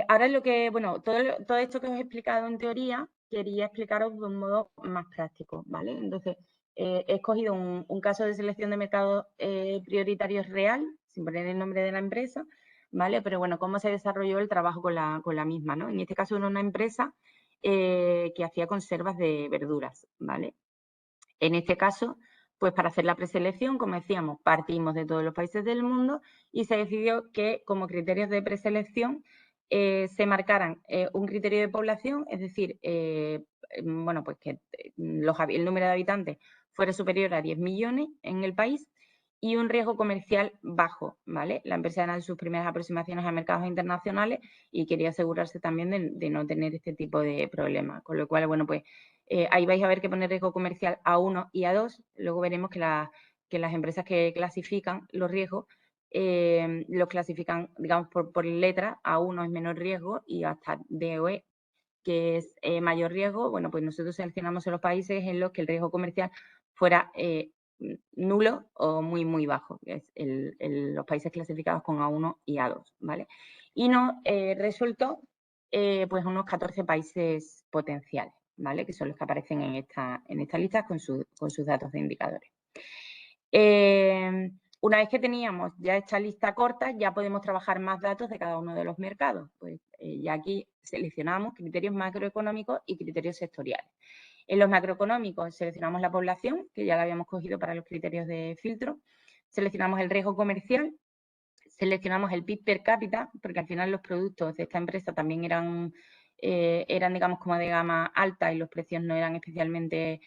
C: Ahora lo que, bueno, todo esto que os he explicado en teoría, quería explicaros de un modo más práctico, ¿vale? Entonces, he escogido un caso de selección de mercados prioritarios real, sin poner el nombre de la empresa, ¿vale? Pero bueno, cómo se desarrolló el trabajo con la misma, ¿no? En este caso era una empresa que hacía conservas de verduras, ¿vale? En este caso, pues para hacer la preselección, como decíamos, partimos de todos los países del mundo y se decidió que como criterios de preselección se marcaran un criterio de población, es decir, bueno, pues que el número de habitantes fuera superior a 10 millones en el país y un riesgo comercial bajo, ¿vale? La empresa era de sus primeras aproximaciones a mercados internacionales y quería asegurarse también de no tener este tipo de problemas, con lo cual, bueno, pues ahí vais a ver que pone riesgo comercial A1 y A2. Luego veremos que las empresas que clasifican los riesgos los clasifican, digamos, por letra. A1 es menor riesgo y hasta D o E, que es mayor riesgo. Bueno, pues nosotros seleccionamos en los países en los que el riesgo comercial fuera nulo o muy, muy bajo, que es los países clasificados con A1 y A2, ¿vale? Y nos resultó pues unos 14 países potenciales, ¿vale? Que son los que aparecen en esta lista con sus datos de indicadores. Una vez que teníamos ya esta lista corta, ya podemos trabajar más datos de cada uno de los mercados. Pues ya aquí seleccionamos criterios macroeconómicos y criterios sectoriales. En los macroeconómicos seleccionamos la población, que ya la habíamos cogido para los criterios de filtro. Seleccionamos el riesgo comercial. Seleccionamos el PIB per cápita, porque al final los productos de esta empresa también eran digamos, como de gama alta y los precios no eran especialmente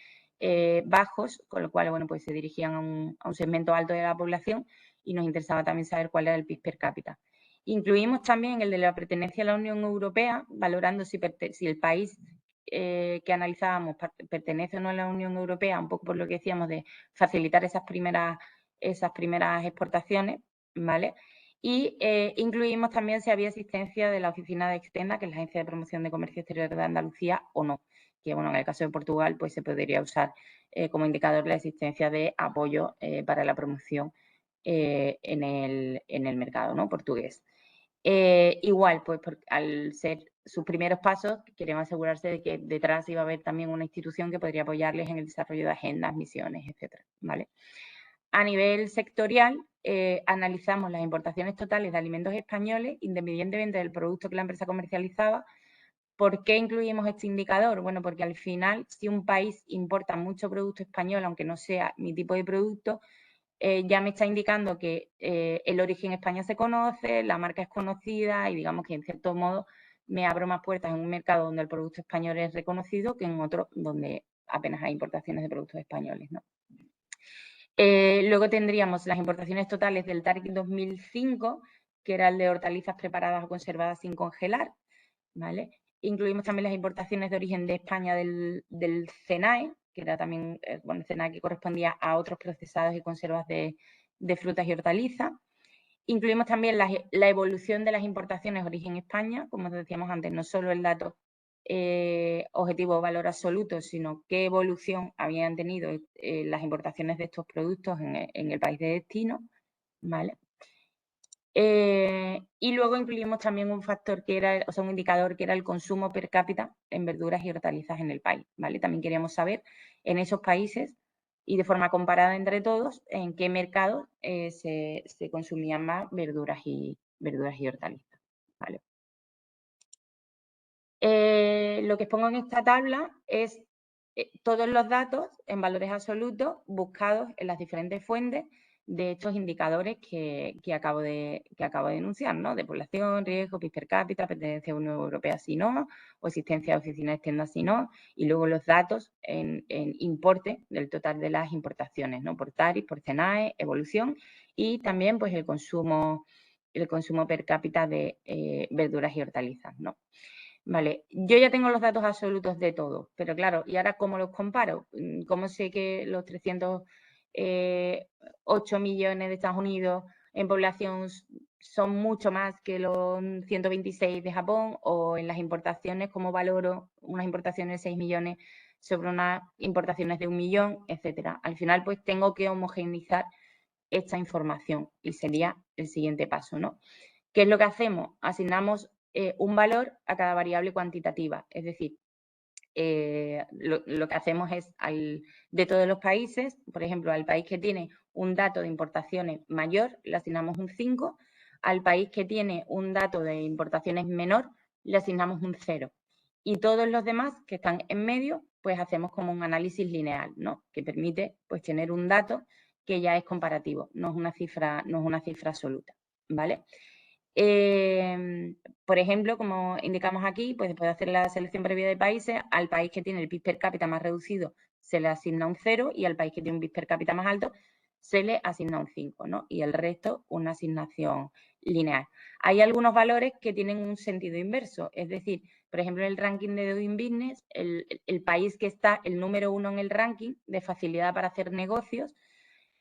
C: bajos, con lo cual, bueno, pues se dirigían a un segmento alto de la población y nos interesaba también saber cuál era el PIB per cápita. Incluimos también el de la pertenencia a la Unión Europea, valorando si el país que analizábamos pertenece o no a la Unión Europea, un poco por lo que decíamos de facilitar esas primeras exportaciones, ¿vale? Y incluimos también si había asistencia de la oficina de Extenda, que es la Agencia de Promoción de Comercio Exterior de Andalucía, o no. Que bueno, en el caso de Portugal, pues se podría usar como indicador la existencia de apoyo para la promoción en el mercado, ¿no? Portugués. Igual, pues al ser sus primeros pasos, queremos asegurarse de que detrás iba a haber también una institución que podría apoyarles en el desarrollo de agendas, misiones, etcétera, ¿vale? A nivel sectorial, analizamos las importaciones totales de alimentos españoles, independientemente del producto que la empresa comercializaba. ¿Por qué incluimos este indicador? Bueno, porque al final, si un país importa mucho producto español, aunque no sea mi tipo de producto, ya me está indicando que el origen España se conoce, la marca es conocida y digamos que en cierto modo me abro más puertas en un mercado donde el producto español es reconocido que en otro donde apenas hay importaciones de productos españoles, ¿no? Luego tendríamos las importaciones totales del TARC 2005, que era el de hortalizas preparadas o conservadas sin congelar, ¿vale? Incluimos también las importaciones de origen de España del CENAE, que era también, bueno, el CENAE que correspondía a otros procesados y conservas de frutas y hortalizas. Incluimos también la evolución de las importaciones de origen España, como decíamos antes, no solo el dato objetivo o valor absoluto, sino qué evolución habían tenido las importaciones de estos productos en el país de destino, ¿vale? Y luego incluimos también un factor que era, o sea, un indicador que era el consumo per cápita en verduras y hortalizas en el país, ¿vale? También queríamos saber en esos países y de forma comparada entre todos en qué mercados se consumían más verduras y hortalizas, ¿vale? Lo que expongo en esta tabla es todos los datos en valores absolutos buscados en las diferentes fuentes de estos indicadores que acabo de enunciar, ¿no? De población, riesgo, PIB per cápita, pertenencia a Unión Europea si no, o existencia de oficinas externas si no, y luego los datos en importe del total de las importaciones, ¿no? Por TARIF, por CENAE, evolución, y también pues el consumo per cápita de verduras y hortalizas, ¿no? Vale, yo ya tengo los datos absolutos de todo, pero claro, ¿y ahora cómo los comparo? ¿Cómo sé que los 308 millones de Estados Unidos en población son mucho más que los 126 de Japón? O en las importaciones, ¿cómo valoro unas importaciones de 6 millones sobre unas importaciones de 1 millón, etcétera? Al final, pues tengo que homogeneizar esta información y sería el siguiente paso, ¿no? ¿Qué es lo que hacemos? Asignamos un valor a cada variable cuantitativa, es decir, lo que hacemos es de todos los países, por ejemplo, al país que tiene un dato de importaciones mayor, le asignamos un 5, al país que tiene un dato de importaciones menor, le asignamos un 0. Y todos los demás que están en medio, pues hacemos como un análisis lineal, ¿no? Que permite pues tener un dato que ya es comparativo, no es una cifra absoluta, ¿vale? Por ejemplo, como indicamos aquí, pues después de hacer la selección previa de países, al país que tiene el PIB per cápita más reducido se le asigna un 0 y al país que tiene un PIB per cápita más alto se le asigna un 5, ¿no? Y el resto una asignación lineal. Hay algunos valores que tienen un sentido inverso, es decir, por ejemplo, en el ranking de Doing Business, el país que está el número 1 en el ranking de facilidad para hacer negocios,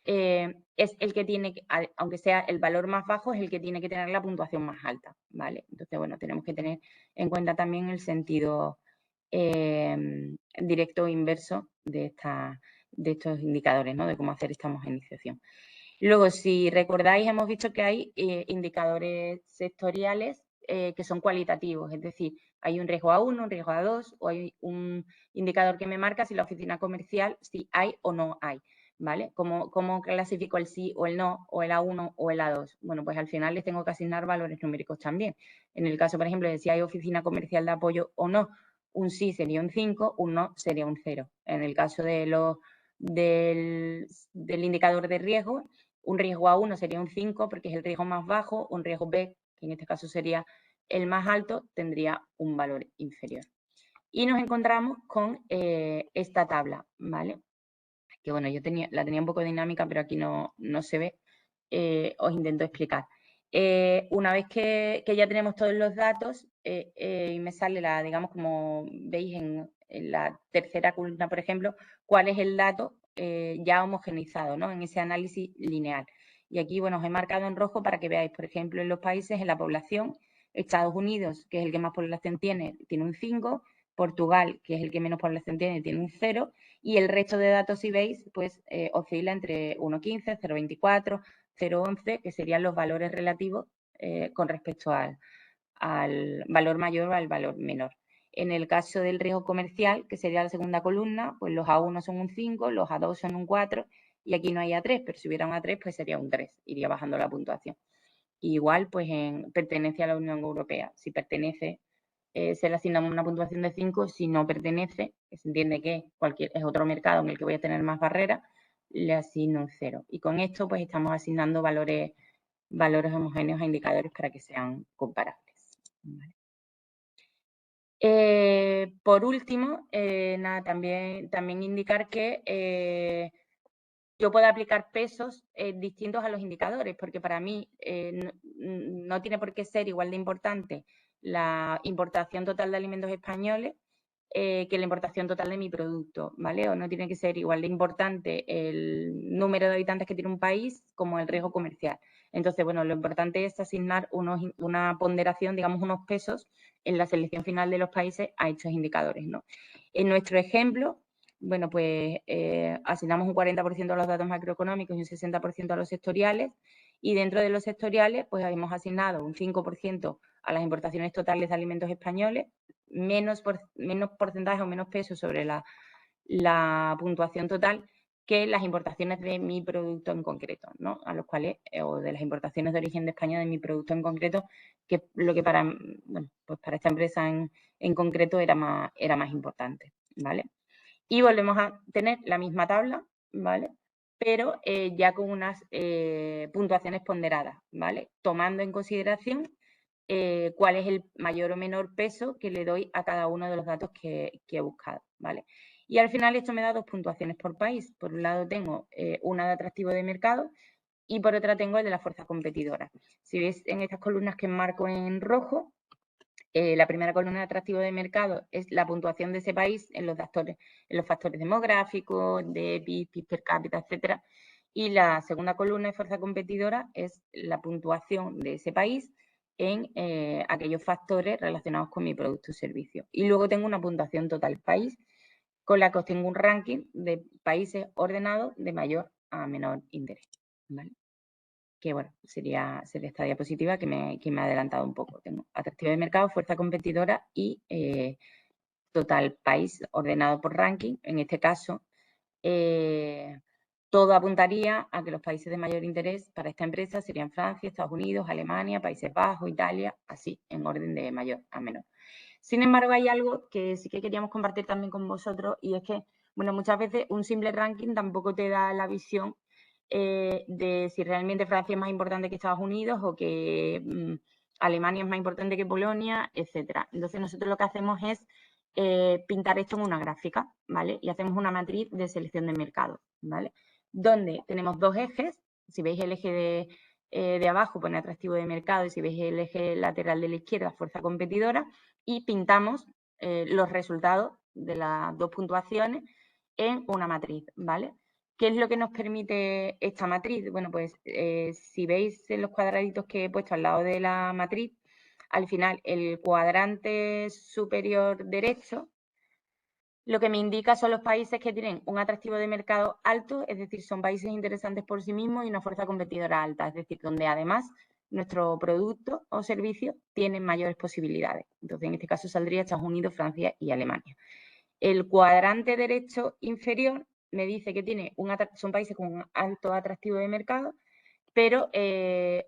C: es el que tiene, aunque sea el valor más bajo, es el que tiene que tener la puntuación más alta, ¿vale? Entonces, bueno, tenemos que tener en cuenta también el sentido directo o inverso de estos indicadores, ¿no? De cómo hacer esta homogeneización. Luego, si recordáis, hemos visto que hay indicadores sectoriales que son cualitativos, es decir, hay un riesgo A1, un riesgo A2, o hay un indicador que me marca si la oficina comercial, si hay o no hay. ¿Vale? ¿Cómo clasifico el sí o el no, o el A1 o el A2? Bueno, pues al final les tengo que asignar valores numéricos también. En el caso, por ejemplo, de si hay oficina comercial de apoyo o no, un sí sería un 5, un no sería un 0. En el caso de del indicador de riesgo, un riesgo A1 sería un 5 porque es el riesgo más bajo, un riesgo B, que en este caso sería el más alto, tendría un valor inferior. Y nos encontramos con esta tabla, ¿vale? Que bueno, yo la tenía un poco dinámica, pero aquí no se ve, os intento explicar. Una vez que ya tenemos todos los datos y me sale digamos, como veis en la tercera columna, por ejemplo, cuál es el dato ya homogeneizado, ¿no? En ese análisis lineal. Y aquí, bueno, os he marcado en rojo para que veáis, por ejemplo, en los países, en la población, Estados Unidos, que es el que más población tiene un 5, Portugal, que es el que menos población tiene un 0, y el resto de datos, si veis, pues oscila entre 1,15, 0,24, 0,11, que serían los valores relativos con respecto al valor mayor o al valor menor. En el caso del riesgo comercial, que sería la segunda columna, pues los A1 son un 5, los A2 son un 4 y aquí no hay A3, pero si hubiera un A3 pues sería un 3, iría bajando la puntuación. Igual pues en pertenencia a la Unión Europea, si pertenece se le asigna una puntuación de 5, si no pertenece, que se entiende que es otro mercado en el que voy a tener más barreras, le asigno un 0. Y con esto pues estamos asignando valores homogéneos a indicadores para que sean comparables. ¿Vale? Por último, nada, también indicar que yo puedo aplicar pesos distintos a los indicadores, porque para mí no tiene por qué ser igual de importante la importación total de alimentos españoles que la importación total de mi producto, ¿vale? O no tiene que ser igual de importante el número de habitantes que tiene un país como el riesgo comercial. Entonces, bueno, lo importante es asignar una ponderación, digamos, unos pesos en la selección final de los países a estos indicadores, ¿no? En nuestro ejemplo, bueno, pues asignamos un 40% a los datos macroeconómicos y un 60% a los sectoriales, y dentro de los sectoriales, pues hemos asignado un 5% a las importaciones totales de alimentos españoles, menos porcentaje o menos peso sobre la puntuación total que las importaciones de mi producto en concreto, ¿no? A los cuales, o de las importaciones de origen de España de mi producto en concreto, que lo que para, bueno, pues para esta empresa en concreto era más importante, ¿vale? Y volvemos a tener la misma tabla, ¿vale? Pero ya con unas puntuaciones ponderadas, ¿vale? Tomando en consideración cuál es el mayor o menor peso que le doy a cada uno de los datos que he buscado, ¿vale? Y al final esto me da 2 puntuaciones por país. Por un lado tengo una de atractivo de mercado y por otra tengo el de la fuerza competidora. Si veis en estas columnas que marco en rojo, la primera columna de atractivo de mercado es la puntuación de ese país en los factores demográficos, de PIB per cápita, etcétera. Y la segunda columna de fuerza competidora es la puntuación de ese país en aquellos factores relacionados con mi producto o servicio. Y luego tengo una puntuación total país, con la que obtengo un ranking de países ordenados de mayor a menor interés, ¿vale? Que bueno, sería esta diapositiva que me ha adelantado un poco. Tengo atractivo de mercado, fuerza competidora y total país ordenado por ranking. En este caso, todo apuntaría a que los países de mayor interés para esta empresa serían Francia, Estados Unidos, Alemania, Países Bajos, Italia, así, en orden de mayor a menor. Sin embargo, hay algo que sí que queríamos compartir también con vosotros, y es que, bueno, muchas veces un simple ranking tampoco te da la visión de si realmente Francia es más importante que Estados Unidos o que Alemania es más importante que Polonia, etcétera. Entonces, nosotros lo que hacemos es pintar esto en una gráfica, ¿vale? Y hacemos una matriz de selección de mercado, ¿vale? Donde tenemos 2 ejes. Si veis el eje de abajo, pone atractivo de mercado, y si veis el eje lateral de la izquierda, fuerza competidora, y pintamos los resultados de las 2 puntuaciones en una matriz, ¿vale? ¿Qué es lo que nos permite esta matriz? Bueno, pues si veis en los cuadraditos que he puesto al lado de la matriz, al final el cuadrante superior derecho lo que me indica son los países que tienen un atractivo de mercado alto, es decir, son países interesantes por sí mismos y una fuerza competidora alta, es decir, donde además nuestro producto o servicio tiene mayores posibilidades. Entonces, en este caso saldría Estados Unidos, Francia y Alemania. El cuadrante derecho inferior me dice que son países con un alto atractivo de mercado, pero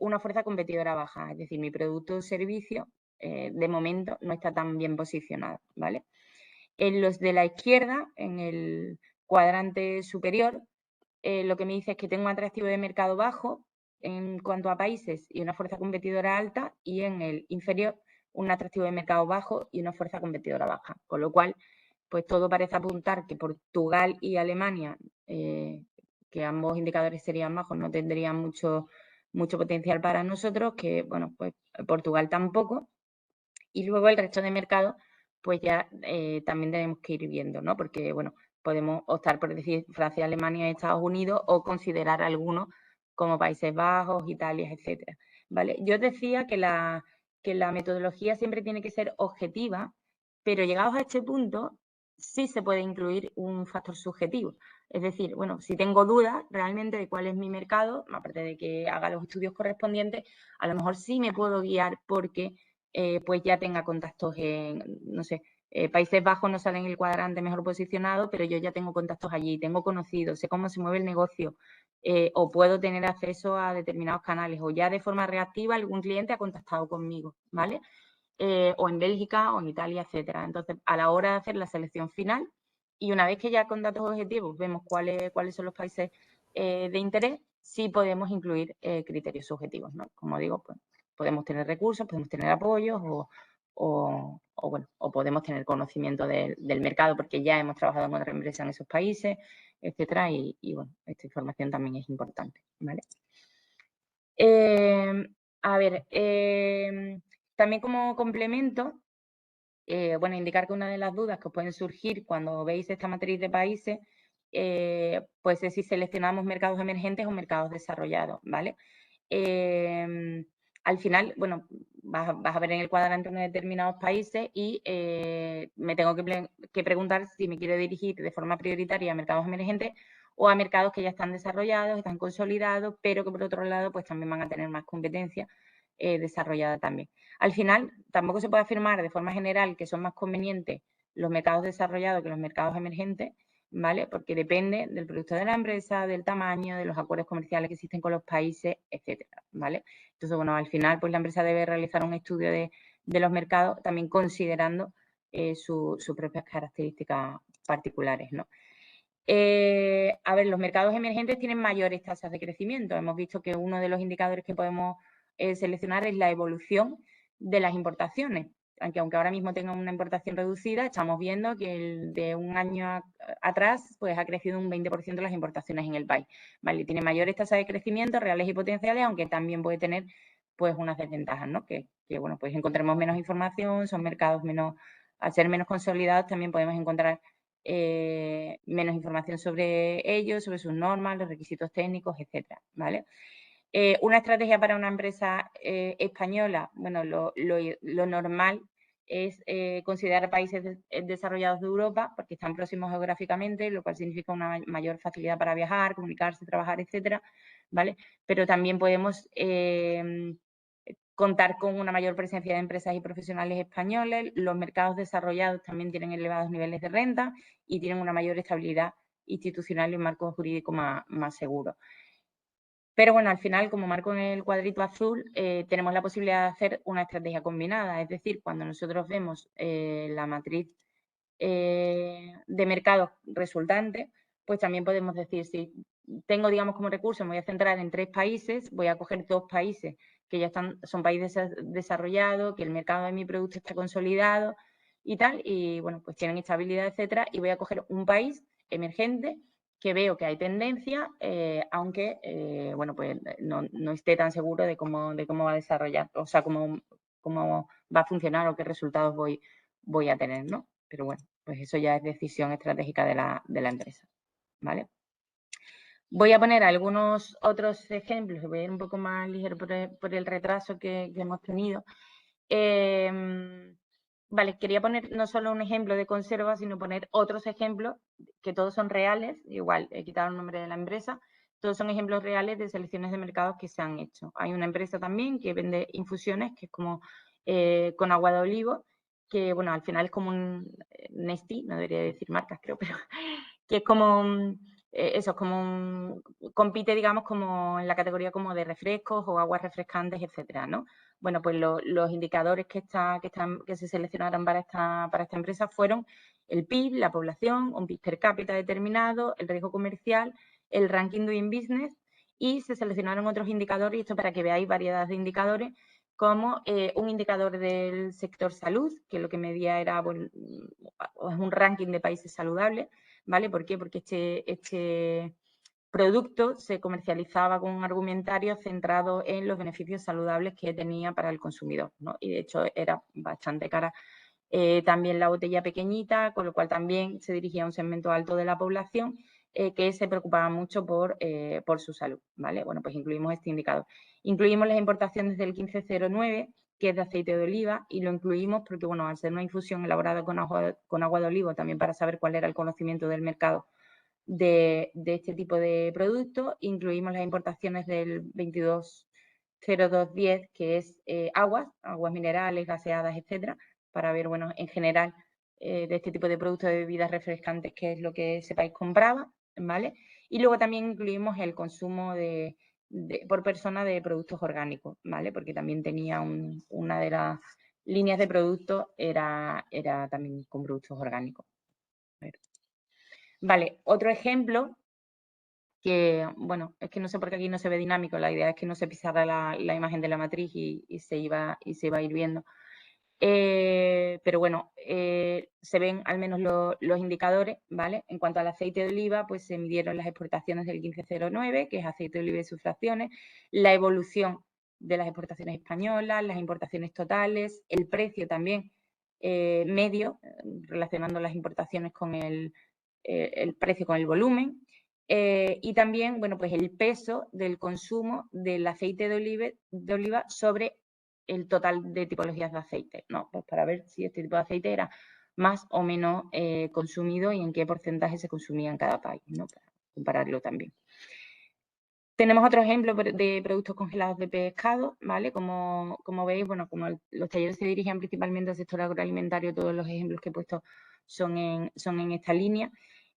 C: una fuerza competidora baja, es decir, mi producto o servicio de momento no está tan bien posicionado, ¿vale? En los de la izquierda, en el cuadrante superior, lo que me dice es que tengo un atractivo de mercado bajo en cuanto a países y una fuerza competidora alta, y en el inferior un atractivo de mercado bajo y una fuerza competidora baja. Con lo cual, pues todo parece apuntar que Portugal y Alemania, que ambos indicadores serían bajos, no tendrían mucho potencial para nosotros, que bueno, pues Portugal tampoco. Y luego el resto de mercados, pues ya también tenemos que ir viendo, ¿no? Porque, bueno, podemos optar por decir Francia, Alemania y Estados Unidos, o considerar algunos como Países Bajos, Italia, etcétera, ¿vale? Yo os decía que la metodología siempre tiene que ser objetiva, pero llegados a este punto sí se puede incluir un factor subjetivo. Es decir, bueno, si tengo dudas realmente de cuál es mi mercado, aparte de que haga los estudios correspondientes, a lo mejor sí me puedo guiar porque pues ya tenga contactos en, no sé, Países Bajos no sale en el cuadrante mejor posicionado, pero yo ya tengo contactos allí, tengo conocidos, sé cómo se mueve el negocio, o puedo tener acceso a determinados canales, o ya de forma reactiva algún cliente ha contactado conmigo, ¿vale? O en Bélgica o en Italia, etcétera. Entonces, a la hora de hacer la selección final, y una vez que ya con datos objetivos vemos cuáles son los países de interés, sí podemos incluir criterios subjetivos, ¿no? Como digo, pues podemos tener recursos, podemos tener apoyos o podemos tener conocimiento del mercado porque ya hemos trabajado en otras empresas en esos países, etcétera, y bueno, esta información también es importante, ¿vale? A ver, también como complemento, bueno, indicar que una de las dudas que os pueden surgir cuando veis esta matriz de países, pues es si seleccionamos mercados emergentes o mercados desarrollados, ¿vale? Al final, bueno, vas a ver en el cuadrante unos determinados países y me tengo que preguntar si me quiero dirigir de forma prioritaria a mercados emergentes o a mercados que ya están desarrollados, están consolidados, pero que por otro lado pues también van a tener más competencia desarrollada también. Al final, tampoco se puede afirmar de forma general que son más convenientes los mercados desarrollados que los mercados emergentes, ¿vale? Porque depende del producto de la empresa, del tamaño, de los acuerdos comerciales que existen con los países, etcétera, ¿vale? Entonces, bueno, al final, pues la empresa debe realizar un estudio de los mercados, también considerando sus propias características particulares, ¿no? A ver, los mercados emergentes tienen mayores tasas de crecimiento. Hemos visto que uno de los indicadores que podemos seleccionar es la evolución de las importaciones. Aunque ahora mismo tengan una importación reducida, estamos viendo que de un año atrás pues ha crecido un 20% las importaciones en el país. ¿Vale? Tiene mayores tasas de crecimiento reales y potenciales, aunque también puede tener pues unas desventajas, ¿no? Que bueno, pues encontremos menos información, son mercados menos, al ser menos consolidados también podemos encontrar menos información sobre ellos, sobre sus normas, los requisitos técnicos, etcétera, ¿vale? Una estrategia para una empresa española, bueno, lo normal es considerar países desarrollados de Europa porque están próximos geográficamente, lo cual significa una mayor facilidad para viajar, comunicarse, trabajar, etcétera, ¿vale? Pero también podemos contar con una mayor presencia de empresas y profesionales españoles. Los mercados desarrollados también tienen elevados niveles de renta y tienen una mayor estabilidad institucional y un marco jurídico más seguro. Pero bueno, al final, como marco en el cuadrito azul, tenemos la posibilidad de hacer una estrategia combinada. Es decir, cuando nosotros vemos la matriz de mercados resultante, pues también podemos decir, si tengo, digamos, como recurso, me voy a centrar en 3 países, voy a coger 2 países que ya son países desarrollados, que el mercado de mi producto está consolidado y tal, y bueno, pues tienen estabilidad, etcétera, y voy a coger un país emergente que veo que hay tendencia, aunque, bueno, pues no esté tan seguro de cómo va a desarrollar, o sea, cómo va a funcionar o qué resultados voy a tener, ¿no? Pero bueno, pues eso ya es decisión estratégica de la empresa, ¿vale? Voy a poner algunos otros ejemplos, voy a ir un poco más ligero por el retraso que hemos tenido. Vale, quería poner no solo un ejemplo de conserva, sino poner otros ejemplos que todos son reales, igual he quitado el nombre de la empresa, todos son ejemplos reales de selecciones de mercados que se han hecho. Hay una empresa también que vende infusiones, que es como con agua de olivo, que bueno, al final es como un Nestí, no debería decir marcas creo, pero que es como eso, es como compite, digamos, como en la categoría como de refrescos o aguas refrescantes, etcétera, ¿no? Bueno, pues los indicadores que se seleccionaron para esta empresa fueron el PIB, la población, un PIB per cápita determinado, el riesgo comercial, el ranking doing business y se seleccionaron otros indicadores, y esto para que veáis variedad de indicadores, como un indicador del sector salud, que lo que medía era bueno, un ranking de países saludables, ¿vale? ¿Por qué? Porque este producto se comercializaba con un argumentario centrado en los beneficios saludables que tenía para el consumidor, ¿no? Y de hecho era bastante cara también la botella pequeñita, con lo cual también se dirigía a un segmento alto de la población que se preocupaba mucho por su salud, ¿vale? Bueno, pues incluimos este indicador. Incluimos las importaciones del 1509, que es de aceite de oliva, y lo incluimos porque, bueno, al ser una infusión elaborada con agua de olivo, también para saber cuál era el conocimiento del mercado de este tipo de productos, incluimos las importaciones del 220210, que es aguas minerales, gaseadas, etcétera, para ver, bueno, en general, de este tipo de productos de bebidas refrescantes, qué es lo que ese país compraba, ¿vale? Y luego también incluimos el consumo por persona de productos orgánicos, ¿vale? Porque también tenía una de las líneas de productos era también con productos orgánicos. Vale, otro ejemplo que, bueno, es que no sé por qué aquí no se ve dinámico, la idea es que no se pisara la imagen de la matriz y se iba a ir viendo. Pero bueno, se ven al menos los indicadores, ¿vale? En cuanto al aceite de oliva, pues se midieron las exportaciones del 1509, que es aceite de oliva y sus fracciones, la evolución de las exportaciones españolas, las importaciones totales, el precio también medio, relacionando las importaciones con el precio con el volumen, y también, bueno, pues el peso del consumo del aceite de oliva sobre el total de tipologías de aceite, ¿no? Pues para ver si este tipo de aceite era más o menos consumido y en qué porcentaje se consumía en cada país, ¿no? Para compararlo también. Tenemos otro ejemplo de productos congelados de pescado, ¿vale? Como veis, bueno, como los talleres se dirigen principalmente al sector agroalimentario, todos los ejemplos que he puesto son en esta línea.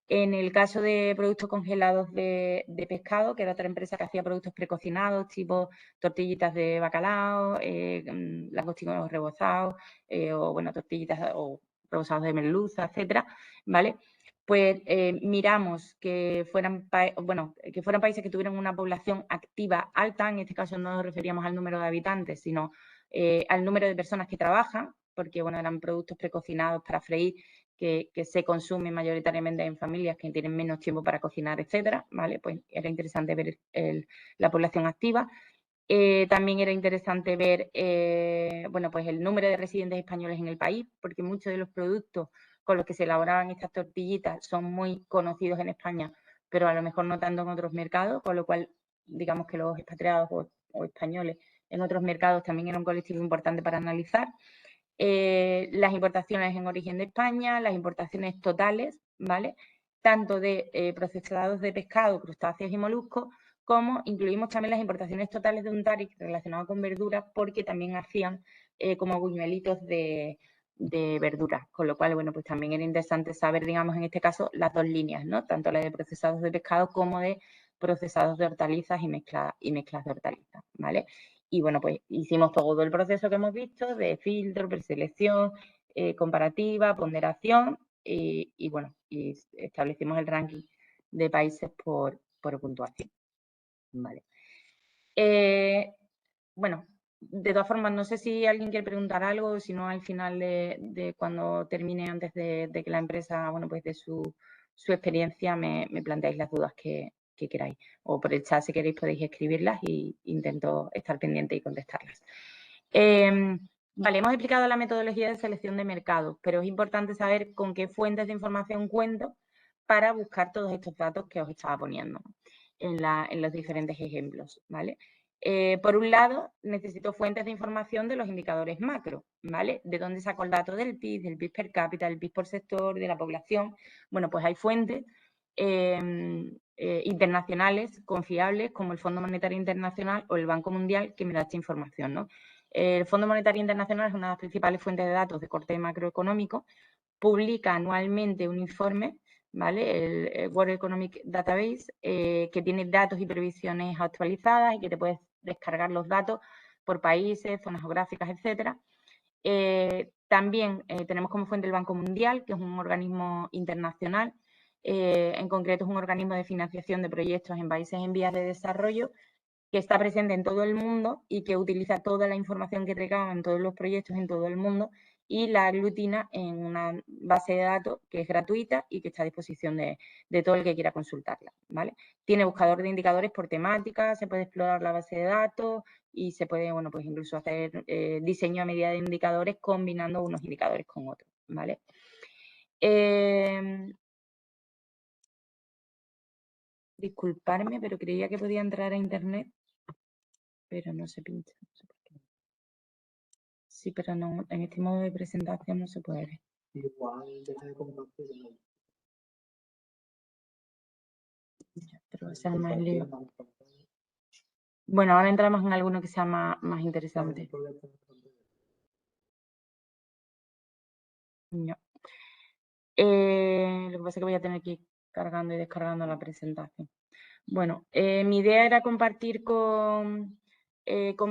C: En el caso de productos congelados de pescado, que era otra empresa que hacía productos precocinados, tipo tortillitas de bacalao, langostinos rebozados, o bueno, tortillitas o rebozados de merluza, etcétera, ¿vale? Pues miramos que fueran países que tuvieran una población activa alta, en este caso no nos referíamos al número de habitantes, sino al número de personas que trabajan, porque bueno, eran productos precocinados para freír que se consumen mayoritariamente en familias que tienen menos tiempo para cocinar, etcétera, ¿vale? Pues era interesante ver la población activa. También era interesante ver bueno, pues el número de residentes españoles en el país, porque muchos de los productos con los que se elaboraban estas tortillitas son muy conocidos en España, pero a lo mejor no tanto en otros mercados, con lo cual digamos que los expatriados o españoles en otros mercados también era un colectivo importante para analizar. Las importaciones en origen de España, las importaciones totales, ¿vale? Tanto de procesados de pescado, crustáceos y moluscos, como incluimos también las importaciones totales de Untari relacionadas con verduras, porque también hacían como buñuelitos de verduras, con lo cual, bueno, pues también era interesante saber, digamos, en este caso, las dos líneas, ¿no? Tanto la de procesados de pescado como de procesados de hortalizas y mezclas de hortalizas, ¿vale? Y bueno, pues hicimos todo el proceso que hemos visto de filtro, preselección, comparativa, ponderación y bueno, y establecimos el ranking de países por puntuación. Vale. Bueno, de todas formas, no sé si alguien quiere preguntar algo, si no al final de cuando termine, antes de que la empresa, bueno, pues de su experiencia, me planteáis las dudas que queráis. O por el chat, si queréis, podéis escribirlas e intento estar pendiente y contestarlas. Vale, hemos explicado la metodología de selección de mercados, pero es importante saber con qué fuentes de información cuento para buscar todos estos datos que os estaba poniendo en los diferentes ejemplos, ¿vale? Por un lado, necesito fuentes de información de los indicadores macro, ¿vale? ¿De dónde saco el dato del PIB per cápita, del PIB por sector, de la población? Bueno, pues hay fuentes internacionales confiables, como el Fondo Monetario Internacional o el Banco Mundial, que me da esta información, ¿no? El Fondo Monetario Internacional es una de las principales fuentes de datos de corte macroeconómico, publica anualmente un informe, ¿vale? El World Economic Database, que tiene datos y previsiones actualizadas y que te puedes descargar los datos por países, zonas geográficas, etcétera. También tenemos como fuente el Banco Mundial, que es un organismo internacional, en concreto es un organismo de financiación de proyectos en países en vías de desarrollo, que está presente en todo el mundo y que utiliza toda la información que recaba en todos los proyectos en todo el mundo y la aglutina en una base de datos que es gratuita y que está a disposición de todo el que quiera consultarla, ¿vale? Tiene buscador de indicadores por temática, se puede explorar la base de datos y se puede, bueno, pues incluso hacer diseño a medida de indicadores combinando unos indicadores con otros, ¿vale? Disculparme, pero creía que podía entrar a internet, pero no se pincha, no sé por qué. Sí, pero no, en este modo de presentación no se puede ver.
A: Igual deja de compartir.
C: Ya, pero va a ser más lío. Bueno, ahora entramos en alguno que sea más interesante. Ya. Lo que pasa es que voy a tener que ir cargando y descargando la presentación. Bueno, mi idea era compartir con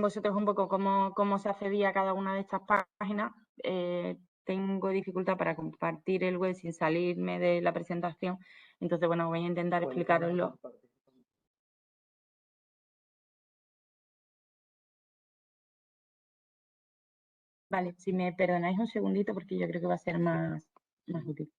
C: vosotros un poco cómo se accedía a cada una de estas páginas. Tengo dificultad para compartir el web sin salirme de la presentación. Entonces, bueno, voy a intentar explicaroslo. Vale, si me perdonáis un segundito porque yo creo que va a ser más útil.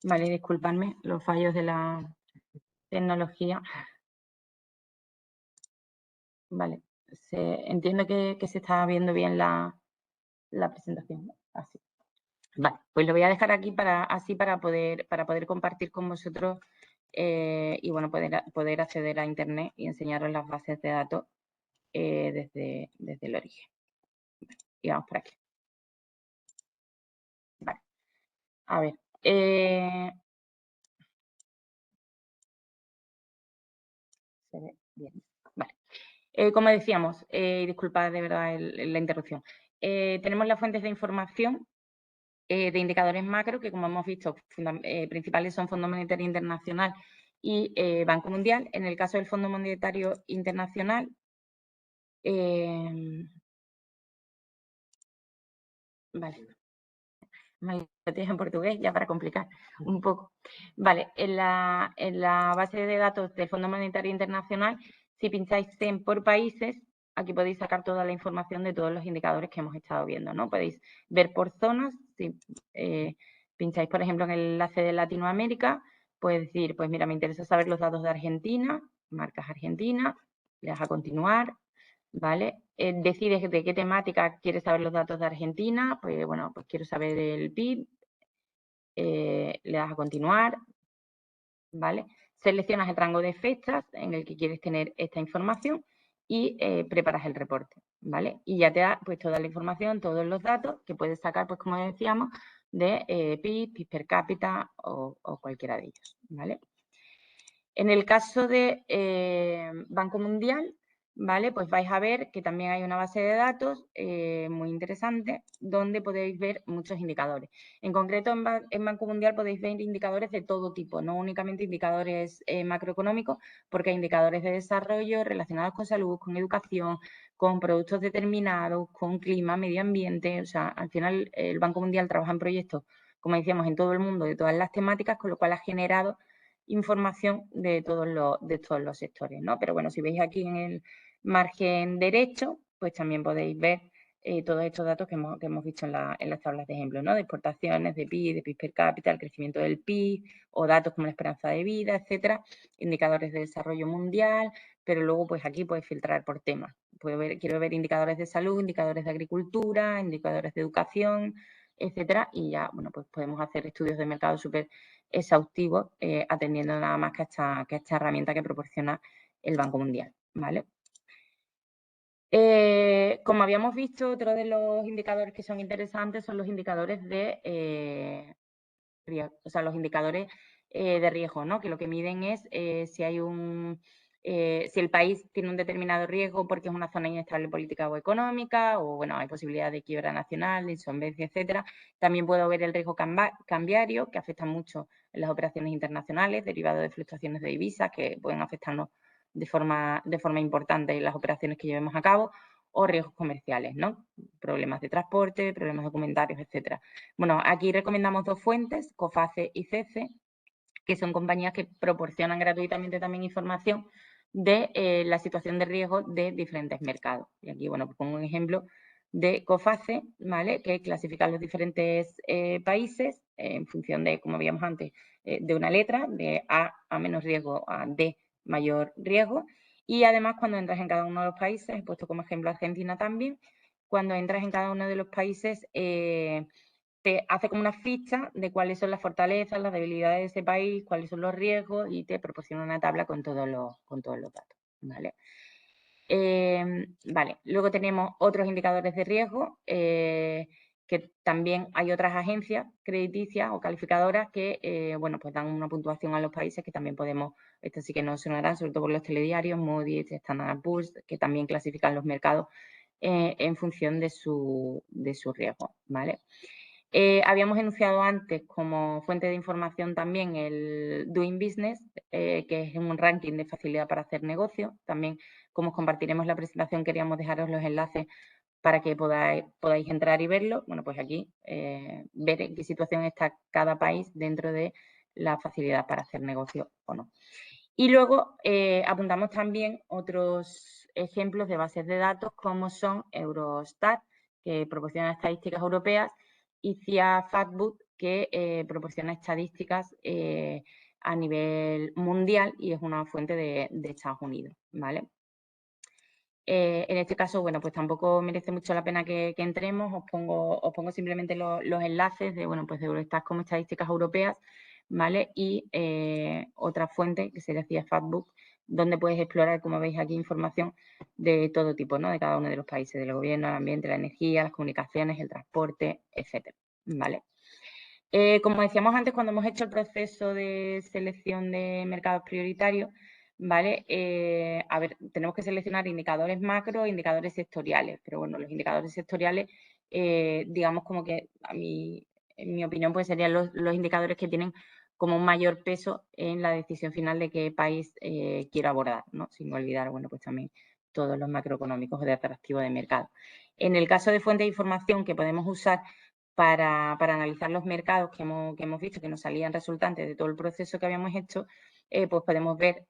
C: Vale, disculpadme los fallos de la tecnología. Vale, entiendo que se está viendo bien la presentación. Así. Vale, pues lo voy a dejar aquí para poder compartir con vosotros y bueno, poder acceder a internet y enseñaros las bases de datos desde el origen. Y vamos por aquí. Vale. A ver. Se ve bien. Vale. Como decíamos, disculpad de verdad la interrupción. Tenemos las fuentes de información de indicadores macro, que como hemos visto, principales son Fondo Monetario Internacional y Banco Mundial. En el caso del Fondo Monetario Internacional, vale, me en portugués ya para complicar un poco. Vale, en la base de datos del Fondo Monetario Internacional, si pincháis en por países, aquí podéis sacar toda la información de todos los indicadores que hemos estado viendo, ¿no? Podéis ver por zonas, si pincháis, por ejemplo, en el enlace de Latinoamérica, puedes decir, pues mira, me interesa saber los datos de Argentina, marcas Argentina, le das a continuar, ¿vale? Decides de qué temática quieres saber los datos de Argentina, pues bueno, pues quiero saber el PIB, le das a continuar, ¿vale? Seleccionas el rango de fechas en el que quieres tener esta información y preparas el reporte, ¿vale? Y ya te da pues toda la información, todos los datos que puedes sacar, pues como decíamos, de PIB, PIB per cápita o cualquiera de ellos, ¿vale? En el caso de Banco Mundial, ¿vale? Pues vais a ver que también hay una base de datos muy interesante donde podéis ver muchos indicadores. En concreto, en Banco Mundial podéis ver indicadores de todo tipo, no únicamente indicadores macroeconómicos, porque hay indicadores de desarrollo relacionados con salud, con educación, con productos determinados, con clima, medio ambiente. O sea, al final el Banco Mundial trabaja en proyectos, como decíamos, en todo el mundo, de todas las temáticas, con lo cual ha generado información de todos los sectores, ¿no? Pero bueno, si veis aquí en el margen derecho, pues también podéis ver todos estos datos que hemos visto en las tablas de ejemplo, ¿no? De exportaciones, de PIB per cápita, el crecimiento del PIB, o datos como la esperanza de vida, etcétera, indicadores de desarrollo mundial, pero luego pues aquí puedes filtrar por temas. Quiero ver indicadores de salud, indicadores de agricultura, indicadores de educación, etcétera, y ya, bueno, pues podemos hacer estudios de mercado súper exhaustivos atendiendo nada más que a esta herramienta que proporciona el Banco Mundial, ¿vale? Como habíamos visto, otro de los indicadores que son interesantes son los indicadores de riesgo, o sea, los indicadores de riesgo, ¿no? Que lo que miden es si hay un si el país tiene un determinado riesgo porque es una zona inestable política o económica, o bueno, hay posibilidad de quiebra nacional, de insolvencia, etcétera. También puedo ver el riesgo cambiario, que afecta mucho en las operaciones internacionales, derivado de fluctuaciones de divisas, que pueden afectarnos de forma importante en las operaciones que llevemos a cabo, o riesgos comerciales, ¿no? Problemas de transporte, problemas documentarios, etcétera. Bueno, aquí recomendamos 2 fuentes, COFACE y CECE, que son compañías que proporcionan gratuitamente también información de la situación de riesgo de diferentes mercados. Y aquí, bueno, pues pongo un ejemplo de COFACE, ¿vale? Que clasifica los diferentes países en función de, como veíamos antes, de una letra, de A menos riesgo a D mayor riesgo. Y además, cuando entras en cada uno de los países, he puesto como ejemplo Argentina también, cuando entras en cada uno de los países, te hace como una ficha de cuáles son las fortalezas, las debilidades de ese país, cuáles son los riesgos y te proporciona una tabla con todos los datos, ¿vale? Vale, luego tenemos otros indicadores de riesgo, que también hay otras agencias crediticias o calificadoras que, bueno, pues dan una puntuación a los países que también podemos, esto sí que nos sonarán, sobre todo por los telediarios, Moody's, Standard & Poor's, que también clasifican los mercados en función de su riesgo, ¿vale? Habíamos enunciado antes como fuente de información también el Doing Business, que es un ranking de facilidad para hacer negocio. También, como os compartiremos la presentación, queríamos dejaros los enlaces para que podáis entrar y verlo. Bueno, pues aquí ver en qué situación está cada país dentro de la facilidad para hacer negocio o no. Y luego apuntamos también otros ejemplos de bases de datos como son Eurostat, que proporciona estadísticas europeas, y CIA Factbook, que proporciona estadísticas a nivel mundial y es una fuente de Estados Unidos, ¿vale? En este caso, bueno, pues tampoco merece mucho la pena que entremos. Os pongo simplemente los enlaces de, bueno, pues de Eurostat como estadísticas europeas, ¿vale? Y otra fuente que sería CIA Factbook, donde puedes explorar, como veis aquí, información de todo tipo, ¿no? De cada uno de los países, del gobierno, el ambiente, la energía, las comunicaciones, el transporte, etcétera, ¿vale? Como decíamos antes, cuando hemos hecho el proceso de selección de mercados prioritarios, ¿vale? A ver, tenemos que seleccionar indicadores macro e indicadores sectoriales, pero bueno, los indicadores sectoriales, digamos como que en mi opinión, pues serían los indicadores que tienen como un mayor peso en la decisión final de qué país quiero abordar, ¿no? Sin olvidar, bueno, pues también todos los macroeconómicos de atractivo de mercado. En el caso de fuentes de información que podemos usar para analizar los mercados que hemos visto, que nos salían resultantes de todo el proceso que habíamos hecho, pues podemos ver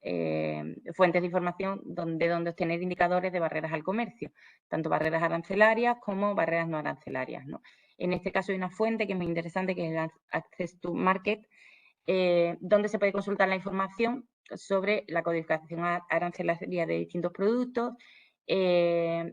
C: fuentes de información donde obtener indicadores de barreras al comercio, tanto barreras arancelarias como barreras no arancelarias, ¿no? En este caso hay una fuente que es muy interesante, que es el Access to Market, donde se puede consultar la información sobre la codificación arancelaria de distintos productos,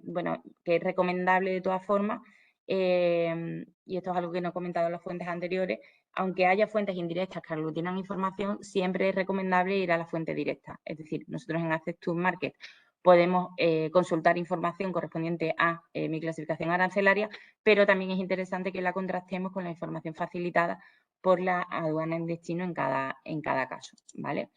C: bueno, que es recomendable de todas formas, y esto es algo que no he comentado en las fuentes anteriores, aunque haya fuentes indirectas que aglutinan información, siempre es recomendable ir a la fuente directa. Es decir, nosotros en Access to Market podemos consultar información correspondiente a mi clasificación arancelaria, pero también es interesante que la contrastemos con la información facilitada por la aduana en destino en cada caso, ¿vale?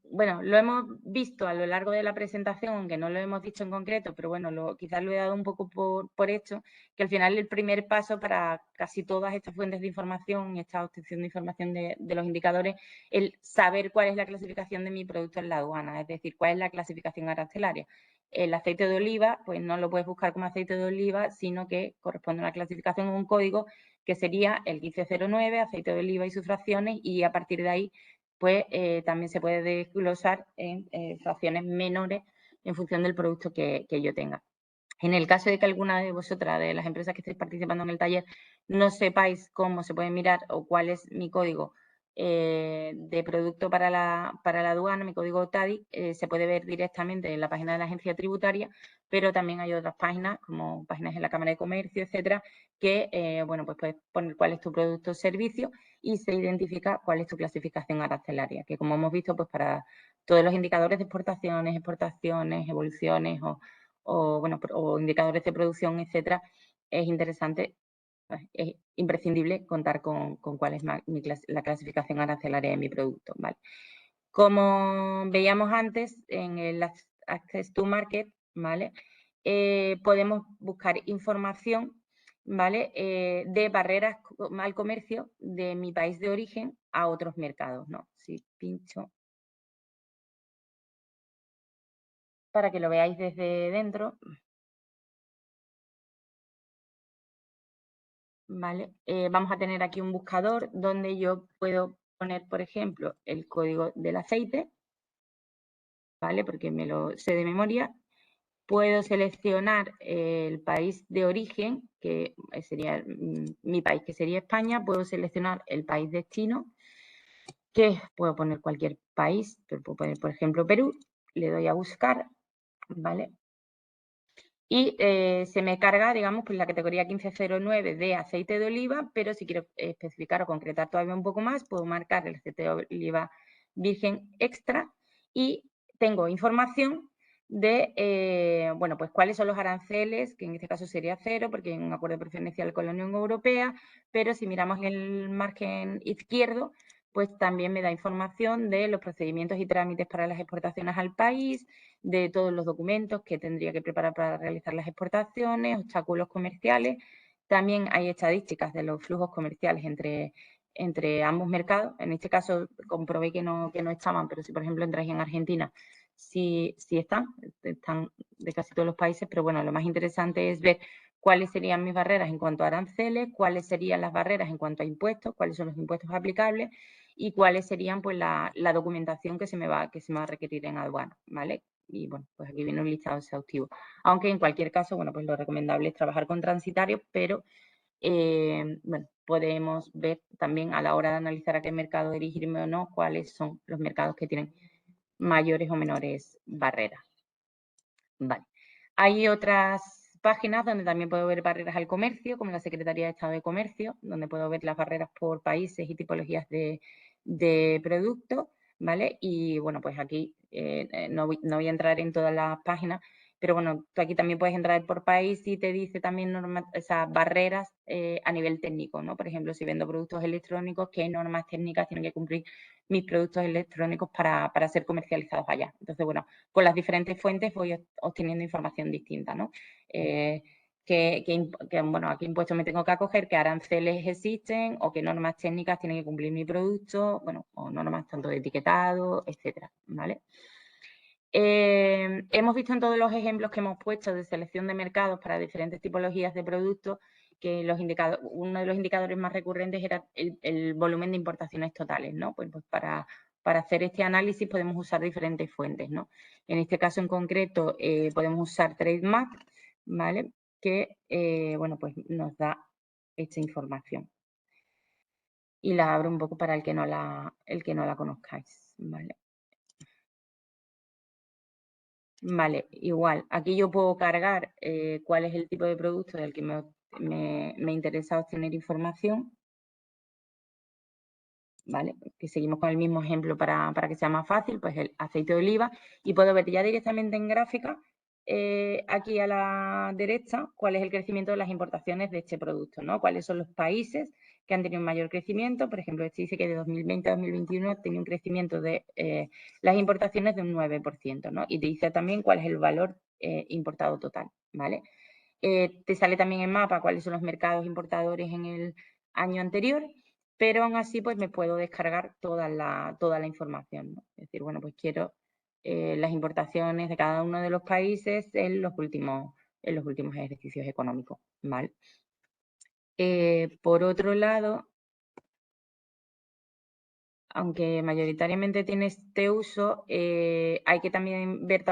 C: Bueno, lo hemos visto a lo largo de la presentación, aunque no lo hemos dicho en concreto, pero bueno, quizás lo he dado un poco por hecho, que al final el primer paso para casi todas estas fuentes de información y esta obtención de información de los indicadores, el saber cuál es la clasificación de mi producto en la aduana, es decir, cuál es la clasificación arancelaria. El aceite de oliva, pues no lo puedes buscar como aceite de oliva, sino que corresponde a una clasificación o un código que sería el 1509, aceite de oliva y sus fracciones, y a partir de ahí pues también se puede desglosar en fracciones menores en función del producto que yo tenga. En el caso de que alguna de vosotras, de las empresas que estéis participando en el taller, no sepáis cómo se puede mirar o cuál es mi código de producto para la aduana, mi código TADI, se puede ver directamente en la página de la agencia tributaria, pero también hay otras páginas, como páginas en la Cámara de Comercio, etcétera, que, bueno, pues puedes poner cuál es tu producto o servicio y se identifica cuál es tu clasificación arancelaria, que como hemos visto, pues para todos los indicadores de exportaciones, evoluciones o indicadores de producción, etcétera, es interesante, es imprescindible contar con cuál es la clasificación arancelaria de mi producto, ¿vale? Como veíamos antes en el Access to Market, ¿vale? Podemos buscar información, ¿vale? De barreras al comercio de mi país de origen a otros mercados, ¿no? Si pincho para que lo veáis desde dentro, ¿vale? Vamos a tener aquí un buscador donde yo puedo poner, por ejemplo, el código del aceite, ¿vale? Porque me lo sé de memoria. Puedo seleccionar el país de origen, que sería mi país, que sería España. Puedo seleccionar el país destino, que puedo poner cualquier país, pero puedo poner, por ejemplo, Perú. Le doy a buscar, ¿vale? Y se me carga, digamos, pues la categoría 1509 de aceite de oliva, pero si quiero especificar o concretar todavía un poco más, puedo marcar el aceite de oliva virgen extra y tengo información de, bueno, pues cuáles son los aranceles, que en este caso sería cero, porque hay un acuerdo preferencial con la Unión Europea, pero si miramos el margen izquierdo, pues también me da información de los procedimientos y trámites para las exportaciones al país, de todos los documentos que tendría que preparar para realizar las exportaciones, obstáculos comerciales. También hay estadísticas de los flujos comerciales entre ambos mercados. En este caso comprobé que no estaban, pero si por ejemplo entráis en Argentina, sí están de casi todos los países, pero bueno, lo más interesante es ver cuáles serían mis barreras en cuanto a aranceles, cuáles serían las barreras en cuanto a impuestos, cuáles son los impuestos aplicables y cuáles serían pues la documentación que se me va a requerir en aduana, ¿vale? Y bueno, pues aquí viene un listado exhaustivo. Aunque en cualquier caso, bueno, pues lo recomendable es trabajar con transitarios, pero bueno, podemos ver también a la hora de analizar a qué mercado dirigirme o no, cuáles son los mercados que tienen mayores o menores barreras. Vale. Hay otras páginas donde también puedo ver barreras al comercio, como la Secretaría de Estado de Comercio, donde puedo ver las barreras por países y tipologías de productos, ¿vale? Y bueno, pues aquí no voy a entrar en todas las páginas, pero bueno, tú aquí también puedes entrar por país y te dice también esas barreras a nivel técnico, ¿no? Por ejemplo, si vendo productos electrónicos, ¿qué normas técnicas tienen que cumplir mis productos electrónicos para ser comercializados allá? Entonces, bueno, con las diferentes fuentes voy obteniendo información distinta, ¿no? Bueno, a qué impuestos me tengo que acoger, qué aranceles existen o qué normas técnicas tienen que cumplir mi producto, bueno, o normas tanto de etiquetado, etcétera, ¿vale? Hemos visto en todos los ejemplos que hemos puesto de selección de mercados para diferentes tipologías de productos que uno de los indicadores más recurrentes era el volumen de importaciones totales, ¿no? Pues para hacer este análisis podemos usar diferentes fuentes, ¿no? En este caso en concreto podemos usar Trademap, ¿vale? Que, bueno, pues nos da esta información. Y la abro un poco para el que no la conozcáis, ¿vale? Vale, igual, aquí yo puedo cargar cuál es el tipo de producto del que me interesa obtener información, ¿vale? Que seguimos con el mismo ejemplo para que sea más fácil, pues el aceite de oliva, y puedo ver ya directamente en gráfica, aquí a la derecha, cuál es el crecimiento de las importaciones de este producto, ¿no? Cuáles son los países que han tenido un mayor crecimiento. Por ejemplo, este dice que de 2020 a 2021 ha tenido un crecimiento de las importaciones de un 9%, ¿no? Y te dice también cuál es el valor importado total, ¿vale? Te sale también en mapa cuáles son los mercados importadores en el año anterior, pero aún así pues me puedo descargar toda la información, ¿no? Es decir, bueno, pues quiero las importaciones de cada uno de los países en los últimos ejercicios económicos, ¿vale? Por otro lado, aunque mayoritariamente tiene este uso, hay que también ver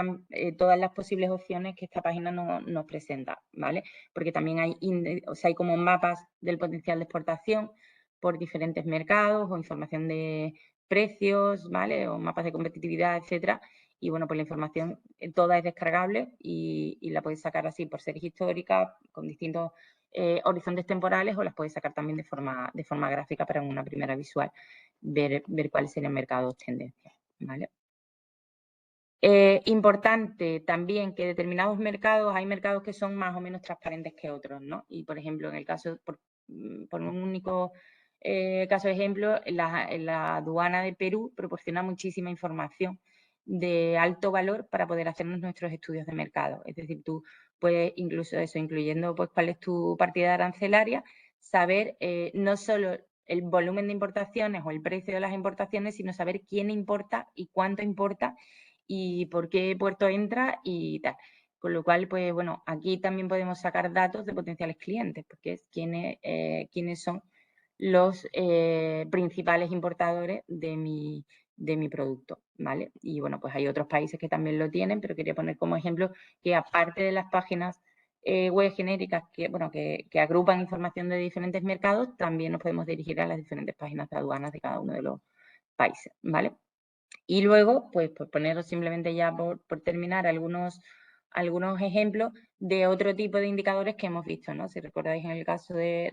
C: todas las posibles opciones que esta página nos presenta, ¿vale? Porque también hay como mapas del potencial de exportación por diferentes mercados o información de precios, ¿vale? O mapas de competitividad, etcétera. Y bueno, pues la información toda es descargable y la podéis sacar así por series históricas con distintos horizontes temporales, o las podéis sacar también de forma gráfica para una primera visual. Ver cuáles serían mercados tendencias, ¿vale? Importante también que determinados mercados, hay mercados que son más o menos transparentes que otros, ¿no? Y, por ejemplo, en el caso, por un único caso de ejemplo, la aduana de Perú proporciona muchísima información de alto valor para poder hacernos nuestros estudios de mercado. Es decir, tú puedes, incluso eso, incluyendo pues cuál es tu partida arancelaria, saber no solo el volumen de importaciones o el precio de las importaciones, sino saber quién importa y cuánto importa y por qué puerto entra y tal. Con lo cual, pues bueno, aquí también podemos sacar datos de potenciales clientes, porque es quiénes son los principales importadores de mi producto, ¿vale? Y bueno, pues hay otros países que también lo tienen, pero quería poner como ejemplo que aparte de las páginas web genéricas que agrupan información de diferentes mercados, también nos podemos dirigir a las diferentes páginas de aduanas de cada uno de los países, ¿vale? Y luego, pues por poneros simplemente ya por terminar algunos ejemplos de otro tipo de indicadores que hemos visto, ¿no? Si recordáis en el caso de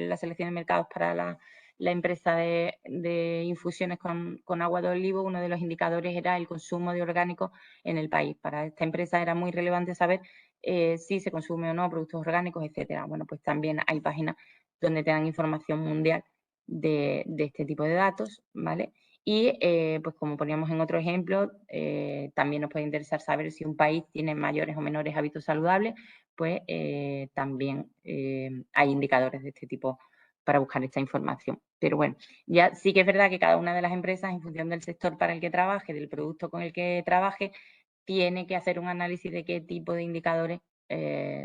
C: la selección de mercados para la empresa de infusiones con agua de olivo, uno de los indicadores era el consumo de orgánicos en el país. Para esta empresa era muy relevante saber si se consume o no productos orgánicos, etcétera. Bueno, pues también hay páginas donde te dan información mundial de este tipo de datos, ¿vale? Y pues como poníamos en otro ejemplo, también nos puede interesar saber si un país tiene mayores o menores hábitos saludables, pues también hay indicadores de este tipo para buscar esta información. Pero bueno, ya sí que es verdad que cada una de las empresas, en función del sector para el que trabaje, del producto con el que trabaje, tiene que hacer un análisis de qué tipo de indicadores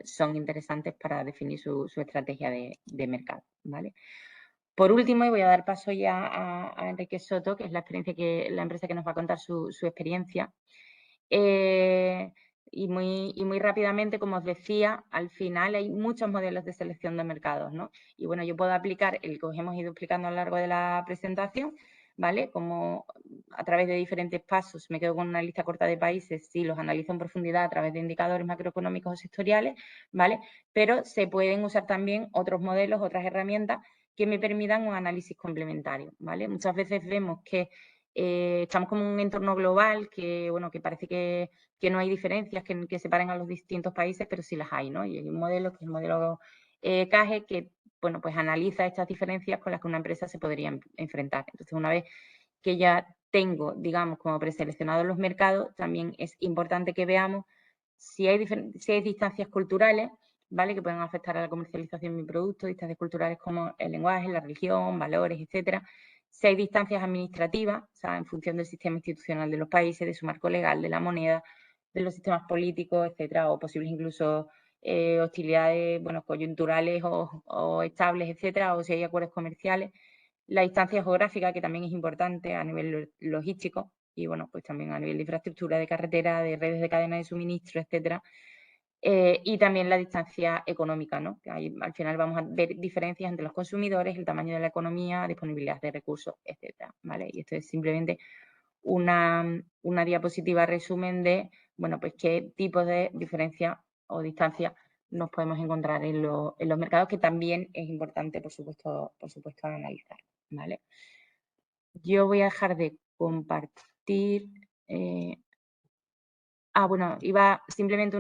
C: son interesantes para definir su estrategia de mercado, ¿vale? Por último, y voy a dar paso ya a Enrique Soto, que es la empresa que nos va a contar su experiencia. Y muy rápidamente, como os decía, al final hay muchos modelos de selección de mercados, ¿no? Y bueno, yo puedo aplicar el que os hemos ido explicando a lo largo de la presentación, ¿vale? Como a través de diferentes pasos me quedo con una lista corta de países, sí, los analizo en profundidad a través de indicadores macroeconómicos o sectoriales, ¿vale? Pero se pueden usar también otros modelos, otras herramientas que me permitan un análisis complementario, ¿vale? Muchas veces vemos que estamos como en un entorno global que, bueno, que parece que no hay diferencias que separen a los distintos países, pero sí las hay, ¿no? Y hay un modelo que es el modelo CAGE que, bueno, pues analiza estas diferencias con las que una empresa se podría enfrentar. Entonces, una vez que ya tengo, digamos, como preseleccionados los mercados, también es importante que veamos si hay distancias culturales, ¿vale? Que pueden afectar a la comercialización de mi producto, distancias culturales como el lenguaje, la religión, valores, etcétera. Si hay distancias administrativas, o sea, en función del sistema institucional de los países, de su marco legal, de la moneda, de los sistemas políticos, etcétera, o posibles incluso hostilidades, bueno, coyunturales o estables, etcétera, o si hay acuerdos comerciales. La distancia geográfica, que también es importante a nivel logístico, y bueno, pues también a nivel de infraestructura, de carretera, de redes de cadena de suministro, etcétera. Y también la distancia económica, ¿no? Que ahí, al final vamos a ver diferencias entre los consumidores, el tamaño de la economía, disponibilidad de recursos, etcétera, ¿vale? Y esto es simplemente una diapositiva resumen de, bueno, pues qué tipos de diferencia o distancia nos podemos encontrar en los mercados, que también es importante, por supuesto analizar, ¿vale? Yo voy a dejar de compartir. Bueno, iba simplemente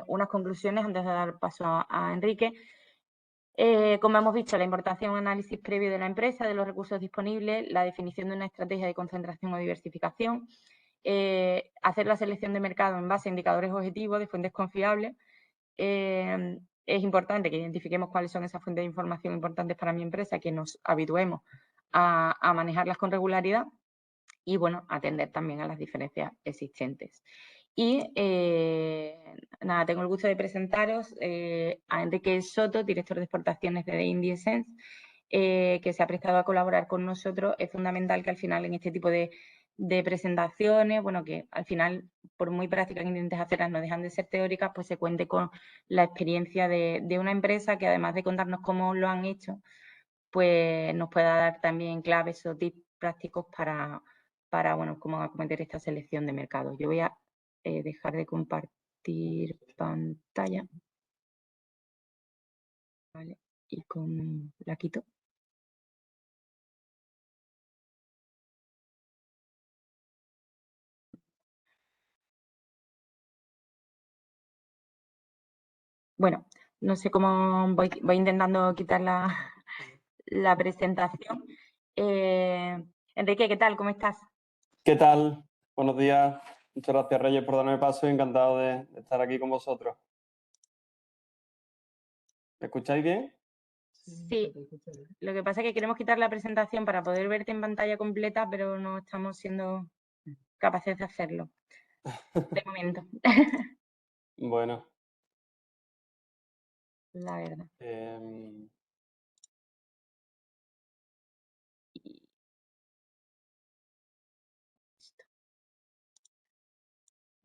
C: unas conclusiones antes de dar paso a Enrique. Como hemos visto, la importancia de un análisis previo de la empresa, de los recursos disponibles, la definición de una estrategia de concentración o diversificación, hacer la selección de mercado en base a indicadores objetivos de fuentes confiables. Es importante que identifiquemos cuáles son esas fuentes de información importantes para mi empresa, que nos habituemos a manejarlas con regularidad y, bueno, atender también a las diferencias existentes. Y nada, tengo el gusto de presentaros a Enrique Soto, director de exportaciones de The IndieSense, que se ha prestado a colaborar con nosotros. Es fundamental que al final en este tipo de presentaciones, bueno, que al final, por muy prácticas que intentes hacerlas, no dejan de ser teóricas, pues se cuente con la experiencia de una empresa que, además de contarnos cómo lo han hecho, pues nos pueda dar también claves o tips prácticos para bueno, cómo acometer esta selección de mercados. Yo voy a dejar de compartir pantalla. Vale, y la quito. Bueno, no sé cómo voy intentando quitar la presentación. Enrique, ¿qué tal? ¿Cómo estás?
D: ¿Qué tal? Buenos días. Muchas gracias, Reyes, por darme paso. Encantado de estar aquí con vosotros. ¿Me escucháis bien?
C: Sí, lo que pasa es que queremos quitar la presentación para poder verte en pantalla completa, pero no estamos siendo capaces de hacerlo de momento,
D: Bueno,
C: la verdad.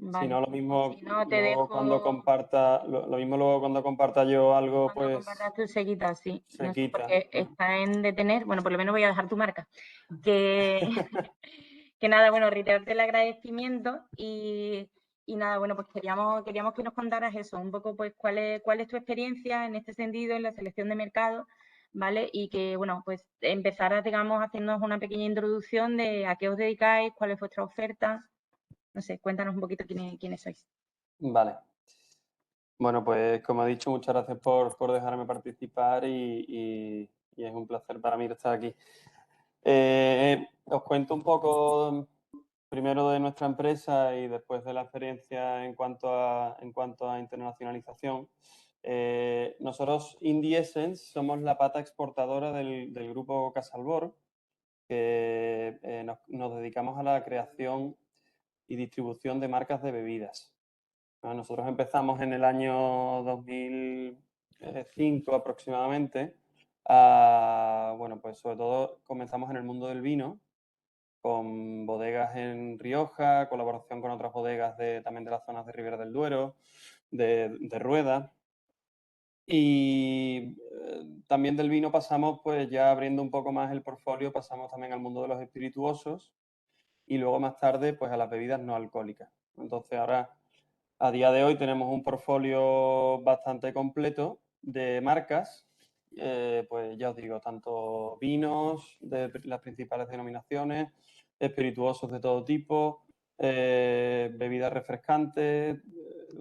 D: Si
C: Vale.
D: no, lo mismo
C: Si no, te
D: luego
C: dejo
D: cuando comparta, lo mismo luego cuando comparta yo algo,
C: cuando
D: pues
C: compartas tu seguita, sí.
D: se
C: No sé,
D: quita.
C: porque está en detener. Bueno, por lo menos voy a dejar tu marca. Que, que nada, bueno, reiterarte el agradecimiento y nada, bueno, pues queríamos que nos contaras eso, un poco pues cuál es tu experiencia en este sentido, en la selección de mercado, ¿vale? Y que, bueno, pues empezaras, digamos, haciéndonos una pequeña introducción de a qué os dedicáis, cuál es vuestra oferta. No sé, cuéntanos un poquito quiénes sois.
D: Vale. Bueno, pues como he dicho, muchas gracias por dejarme participar y es un placer para mí estar aquí. Os cuento un poco primero de nuestra empresa y después de la experiencia en cuanto a internacionalización. Nosotros, Indie Essence, somos la pata exportadora del grupo Casalbor, que nos dedicamos a la creación y distribución de marcas de bebidas. Nosotros empezamos en el año 2005 aproximadamente. Bueno, pues sobre todo comenzamos en el mundo del vino, con bodegas en Rioja, colaboración con otras bodegas también de las zonas de Ribera del Duero, de Rueda. Y también del vino pasamos, pues ya abriendo un poco más el portfolio, pasamos también al mundo de los espirituosos y luego más tarde, pues a las bebidas no alcohólicas. Entonces ahora, a día de hoy, tenemos un portfolio bastante completo de marcas, pues ya os digo, tanto vinos de las principales denominaciones, espirituosos de todo tipo, bebidas refrescantes,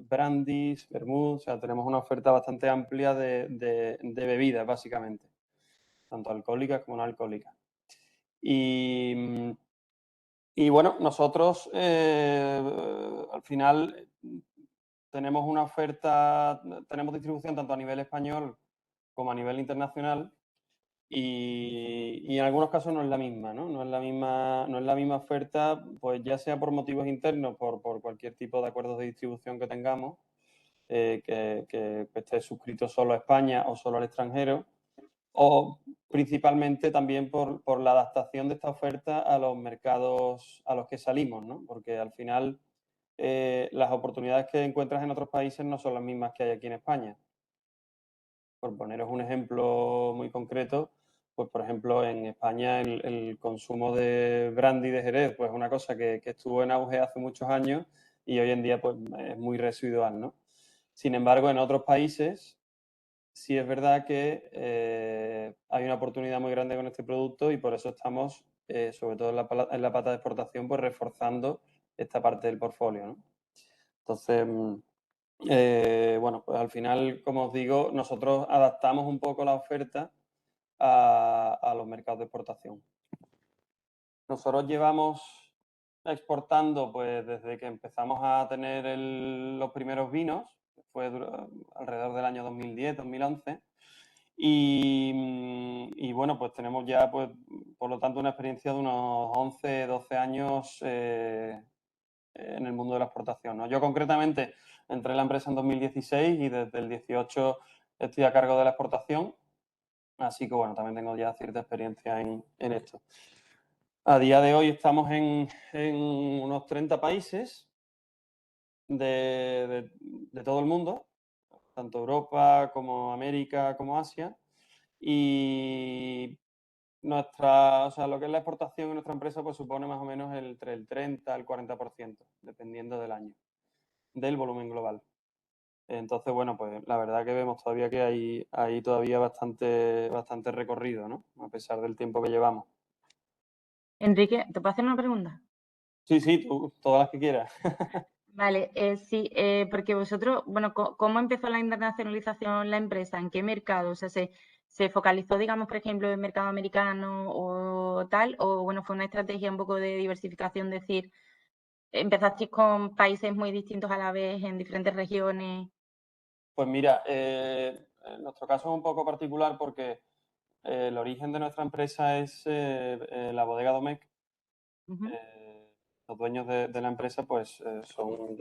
D: brandies, vermouth, o sea, tenemos una oferta bastante amplia de bebidas, básicamente, tanto alcohólicas como no alcohólicas. Y bueno, nosotros al final tenemos una oferta, tenemos distribución tanto a nivel español como a nivel internacional y en algunos casos no es la misma, ¿no? No es la misma oferta, pues ya sea por motivos internos, por cualquier tipo de acuerdos de distribución que tengamos, que esté suscrito solo a España o solo al extranjero, o principalmente también por la adaptación de esta oferta a los mercados a los que salimos, ¿no? Porque al final las oportunidades que encuentras en otros países no son las mismas que hay aquí en España. Por poneros un ejemplo muy concreto, pues por ejemplo en España el consumo de brandy de Jerez, pues es una cosa que estuvo en auge hace muchos años y hoy en día pues es muy residual, ¿no? Sin embargo, en otros países sí es verdad que hay una oportunidad muy grande con este producto y por eso estamos, sobre todo en la pata de exportación, pues reforzando esta parte del portfolio, ¿no? Entonces, bueno, pues al final, como os digo, nosotros adaptamos un poco la oferta a los mercados de exportación. Nosotros llevamos exportando pues desde que empezamos a tener los primeros vinos, fue alrededor del año 2010, 2011. Y bueno, pues tenemos ya, pues, por lo tanto, una experiencia de unos 11, 12 años en el mundo de la exportación, ¿no? Yo concretamente entré en la empresa en 2016 y desde el 18 estoy a cargo de la exportación, así que bueno, también tengo ya cierta experiencia en esto. A día de hoy estamos en unos 30 países de todo el mundo, tanto Europa como América como Asia. Y o sea, lo que es la exportación en nuestra empresa pues supone más o menos entre el 30 al 40%, dependiendo del año, del volumen global. Entonces, bueno, pues la verdad que vemos todavía que hay todavía bastante recorrido, ¿no? A pesar del tiempo que llevamos.
C: Enrique, ¿te puedo hacer una pregunta?
D: Sí, tú, todas las que quieras.
C: Vale, sí, porque vosotros, bueno, ¿cómo empezó la internacionalización la empresa? ¿En qué mercado? O sea, ¿Se focalizó, digamos, por ejemplo, en el mercado americano o tal? O, bueno, fue una estrategia un poco de diversificación, decir, empezasteis con países muy distintos a la vez en diferentes regiones.
D: Pues mira, en nuestro caso es un poco particular porque el origen de nuestra empresa es la bodega Domecq.
C: Ujú.
D: Los dueños de la empresa pues son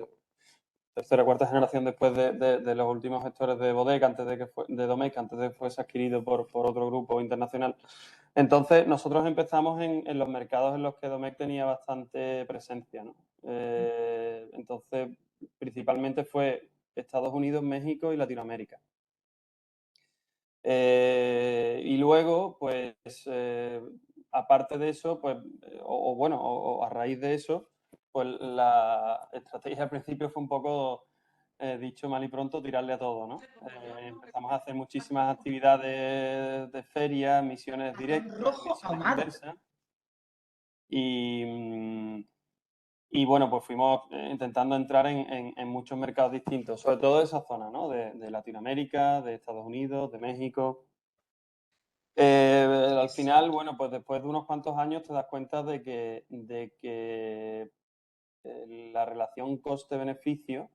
D: tercera o cuarta generación después de los últimos gestores de bodega, de Domecq, antes de que fuese adquirido por otro grupo internacional. Entonces, nosotros empezamos en los mercados en los que Domecq tenía bastante presencia, ¿no? Entonces, principalmente fue Estados Unidos, México y Latinoamérica. Y luego, pues, aparte de eso, pues, o a raíz de eso, pues la estrategia al principio fue un poco, dicho mal y pronto, tirarle a todo, ¿no? Empezamos a hacer muchísimas actividades de ferias, misiones directas, misiones inversas. Y bueno, pues fuimos intentando entrar en muchos mercados distintos, sobre todo de esa zona, ¿no? De Latinoamérica, de Estados Unidos, de México. Al final, bueno, pues después de unos cuantos años te das cuenta de que la relación coste-beneficio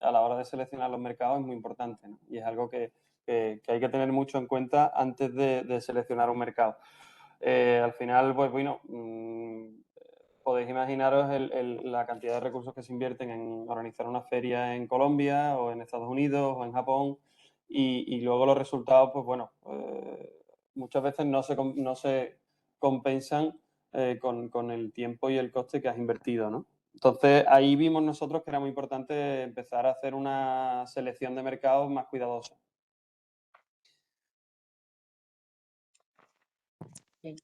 D: a la hora de seleccionar los mercados es muy importante, ¿no? Y es algo que hay que tener mucho en cuenta antes de seleccionar un mercado. Al final, pues bueno, podéis imaginaros la cantidad de recursos que se invierten en organizar una feria en Colombia o en Estados Unidos o en Japón y luego los resultados, pues bueno, muchas veces no se compensan con el tiempo y el coste que has invertido, ¿no? Entonces, ahí vimos nosotros que era muy importante empezar a hacer una selección de mercados más cuidadosa.
C: Okay.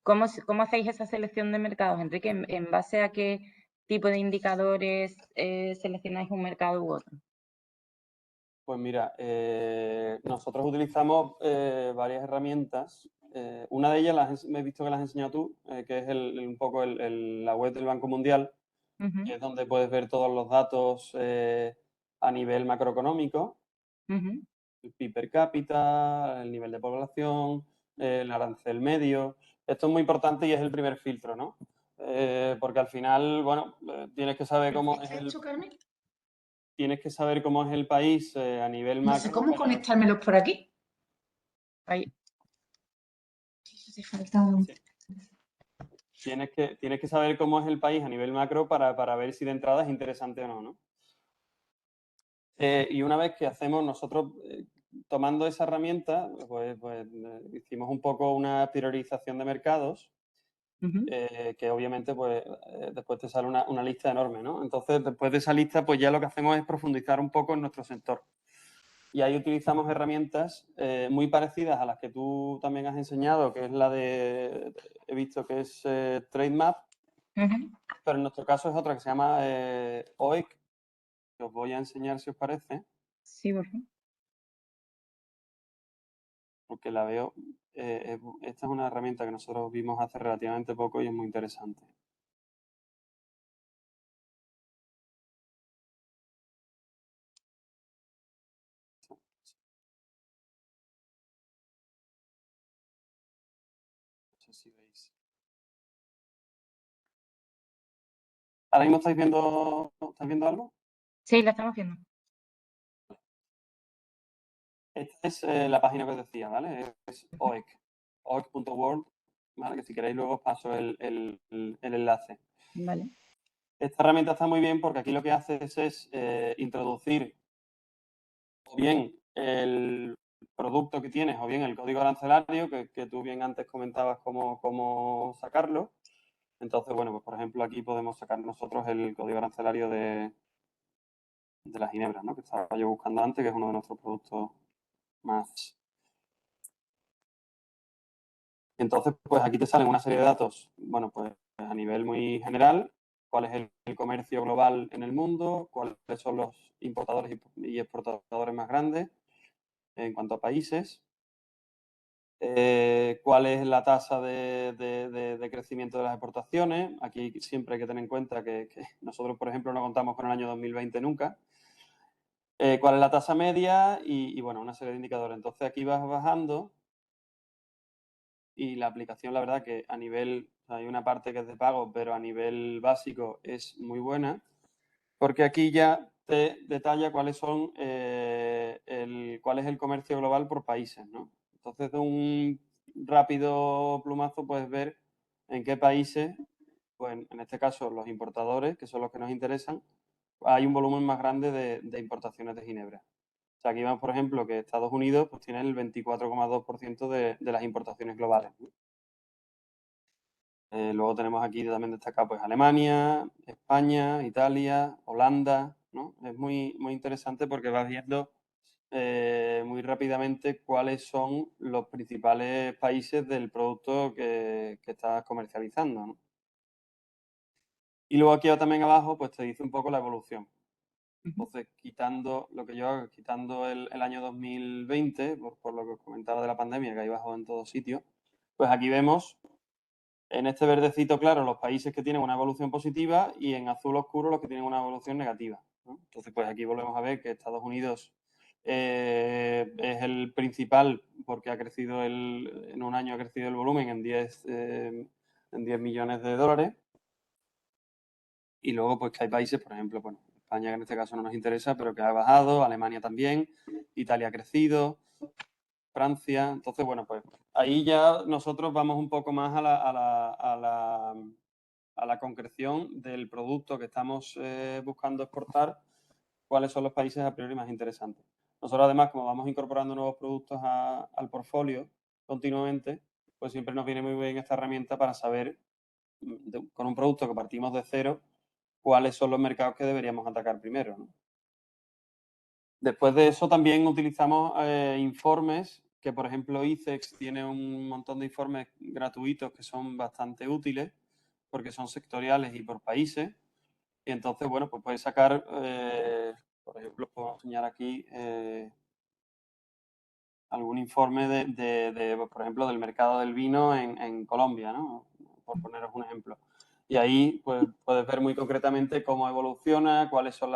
C: ¿Cómo hacéis esa selección de mercados, Enrique? ¿En base a qué tipo de indicadores seleccionáis un mercado u otro?
D: Pues mira, nosotros utilizamos varias herramientas. Una de ellas me he visto que las has enseñado tú, que es un poco la web del Banco Mundial,
C: Uh-huh.
D: que es donde puedes ver todos los datos a nivel macroeconómico,
C: Uh-huh.
D: el PIB per cápita, el nivel de población, el arancel medio. Esto es muy importante y es el primer filtro, ¿no? Porque al final, bueno, tienes que saber cómo es el... Tienes que saber cómo es el país a nivel macro.
E: No sé cómo conectármelos por aquí.
C: Ahí.
E: Hace falta un...
D: Sí. Tienes que saber cómo es el país a nivel macro para ver si de entrada es interesante o no, ¿no? Y una vez que hacemos nosotros, tomando esa herramienta, pues hicimos un poco una priorización de mercados,
C: Uh-huh.
D: que obviamente pues después te sale una lista enorme, ¿no? Entonces, después de esa lista, pues ya lo que hacemos es profundizar un poco en nuestro sector. Y ahí utilizamos herramientas muy parecidas a las que tú también has enseñado, que es he visto que es Trademap,
C: Uh-huh.
D: pero en nuestro caso es otra que se llama OEC, que os voy a enseñar si os parece,
C: Sí, por favor.
D: porque la veo. Esta es una herramienta que nosotros vimos hace relativamente poco y es muy interesante. No sé si veis. ¿Ahora mismo estáis viendo algo?
C: Sí, la estamos viendo.
D: Esta es la página que os decía, ¿vale? Es OEC, oec.world, ¿vale? Que si queréis luego os paso el enlace.
C: Vale.
D: Esta herramienta está muy bien porque aquí lo que haces es introducir o bien el producto que tienes o bien el código arancelario, que tú bien antes comentabas cómo sacarlo. Entonces, bueno, pues por ejemplo aquí podemos sacar nosotros el código arancelario de la ginebra, ¿no? Que estaba yo buscando antes, que es uno de nuestros productos más. Entonces, pues aquí te salen una serie de datos, bueno, pues a nivel muy general, cuál es el comercio global en el mundo, cuáles son los importadores y exportadores más grandes en cuanto a países, cuál es la tasa de crecimiento de las exportaciones. Aquí siempre hay que tener en cuenta que nosotros, por ejemplo, no contamos con el año 2020 nunca. cuál es la tasa media y, bueno, una serie de indicadores. Entonces aquí vas bajando y la aplicación, la verdad que a nivel, hay una parte que es de pago, pero a nivel básico es muy buena, porque aquí ya te detalla cuáles son cuál es el comercio global por países, ¿no? Entonces, de un rápido plumazo puedes ver en qué países, pues en este caso los importadores, que son los que nos interesan, hay un volumen más grande de importaciones de ginebra. O sea, aquí vemos, por ejemplo, que Estados Unidos pues, tiene el 24,2% de las importaciones globales, ¿no? Luego tenemos aquí también destacado pues, Alemania, España, Italia, Holanda, ¿no? Es muy, muy interesante porque vas viendo muy rápidamente cuáles son los principales países del producto que estás comercializando, ¿no? Y luego aquí también abajo pues te dice un poco la evolución. Entonces, quitando lo que yo hago, quitando el año 2020, por lo que os comentaba de la pandemia, que ahí bajó en todos sitios, pues aquí vemos en este verdecito claro los países que tienen una evolución positiva y en azul oscuro los que tienen una evolución negativa, ¿no? Entonces, pues aquí volvemos a ver que Estados Unidos es el principal porque ha crecido en un año ha crecido el volumen en 10 millones de dólares. Y luego, pues que hay países, por ejemplo, bueno, España que en este caso no nos interesa, pero que ha bajado, Alemania también, Italia ha crecido, Francia. Entonces, bueno, pues ahí ya nosotros vamos un poco más a la concreción del producto que estamos buscando exportar, cuáles son los países a priori más interesantes. Nosotros además, como vamos incorporando nuevos productos al portfolio continuamente, pues siempre nos viene muy bien esta herramienta para saber, con un producto que partimos de cero, cuáles son los mercados que deberíamos atacar primero, ¿no? Después de eso también utilizamos informes que, por ejemplo, ICEX tiene un montón de informes gratuitos que son bastante útiles porque son sectoriales y por países. Y entonces, bueno, pues puedes sacar, por ejemplo, puedo enseñar aquí algún informe por ejemplo, del mercado del vino en Colombia, ¿no? Por poneros un ejemplo. Y ahí pues, puedes ver muy concretamente cómo evoluciona, cuáles son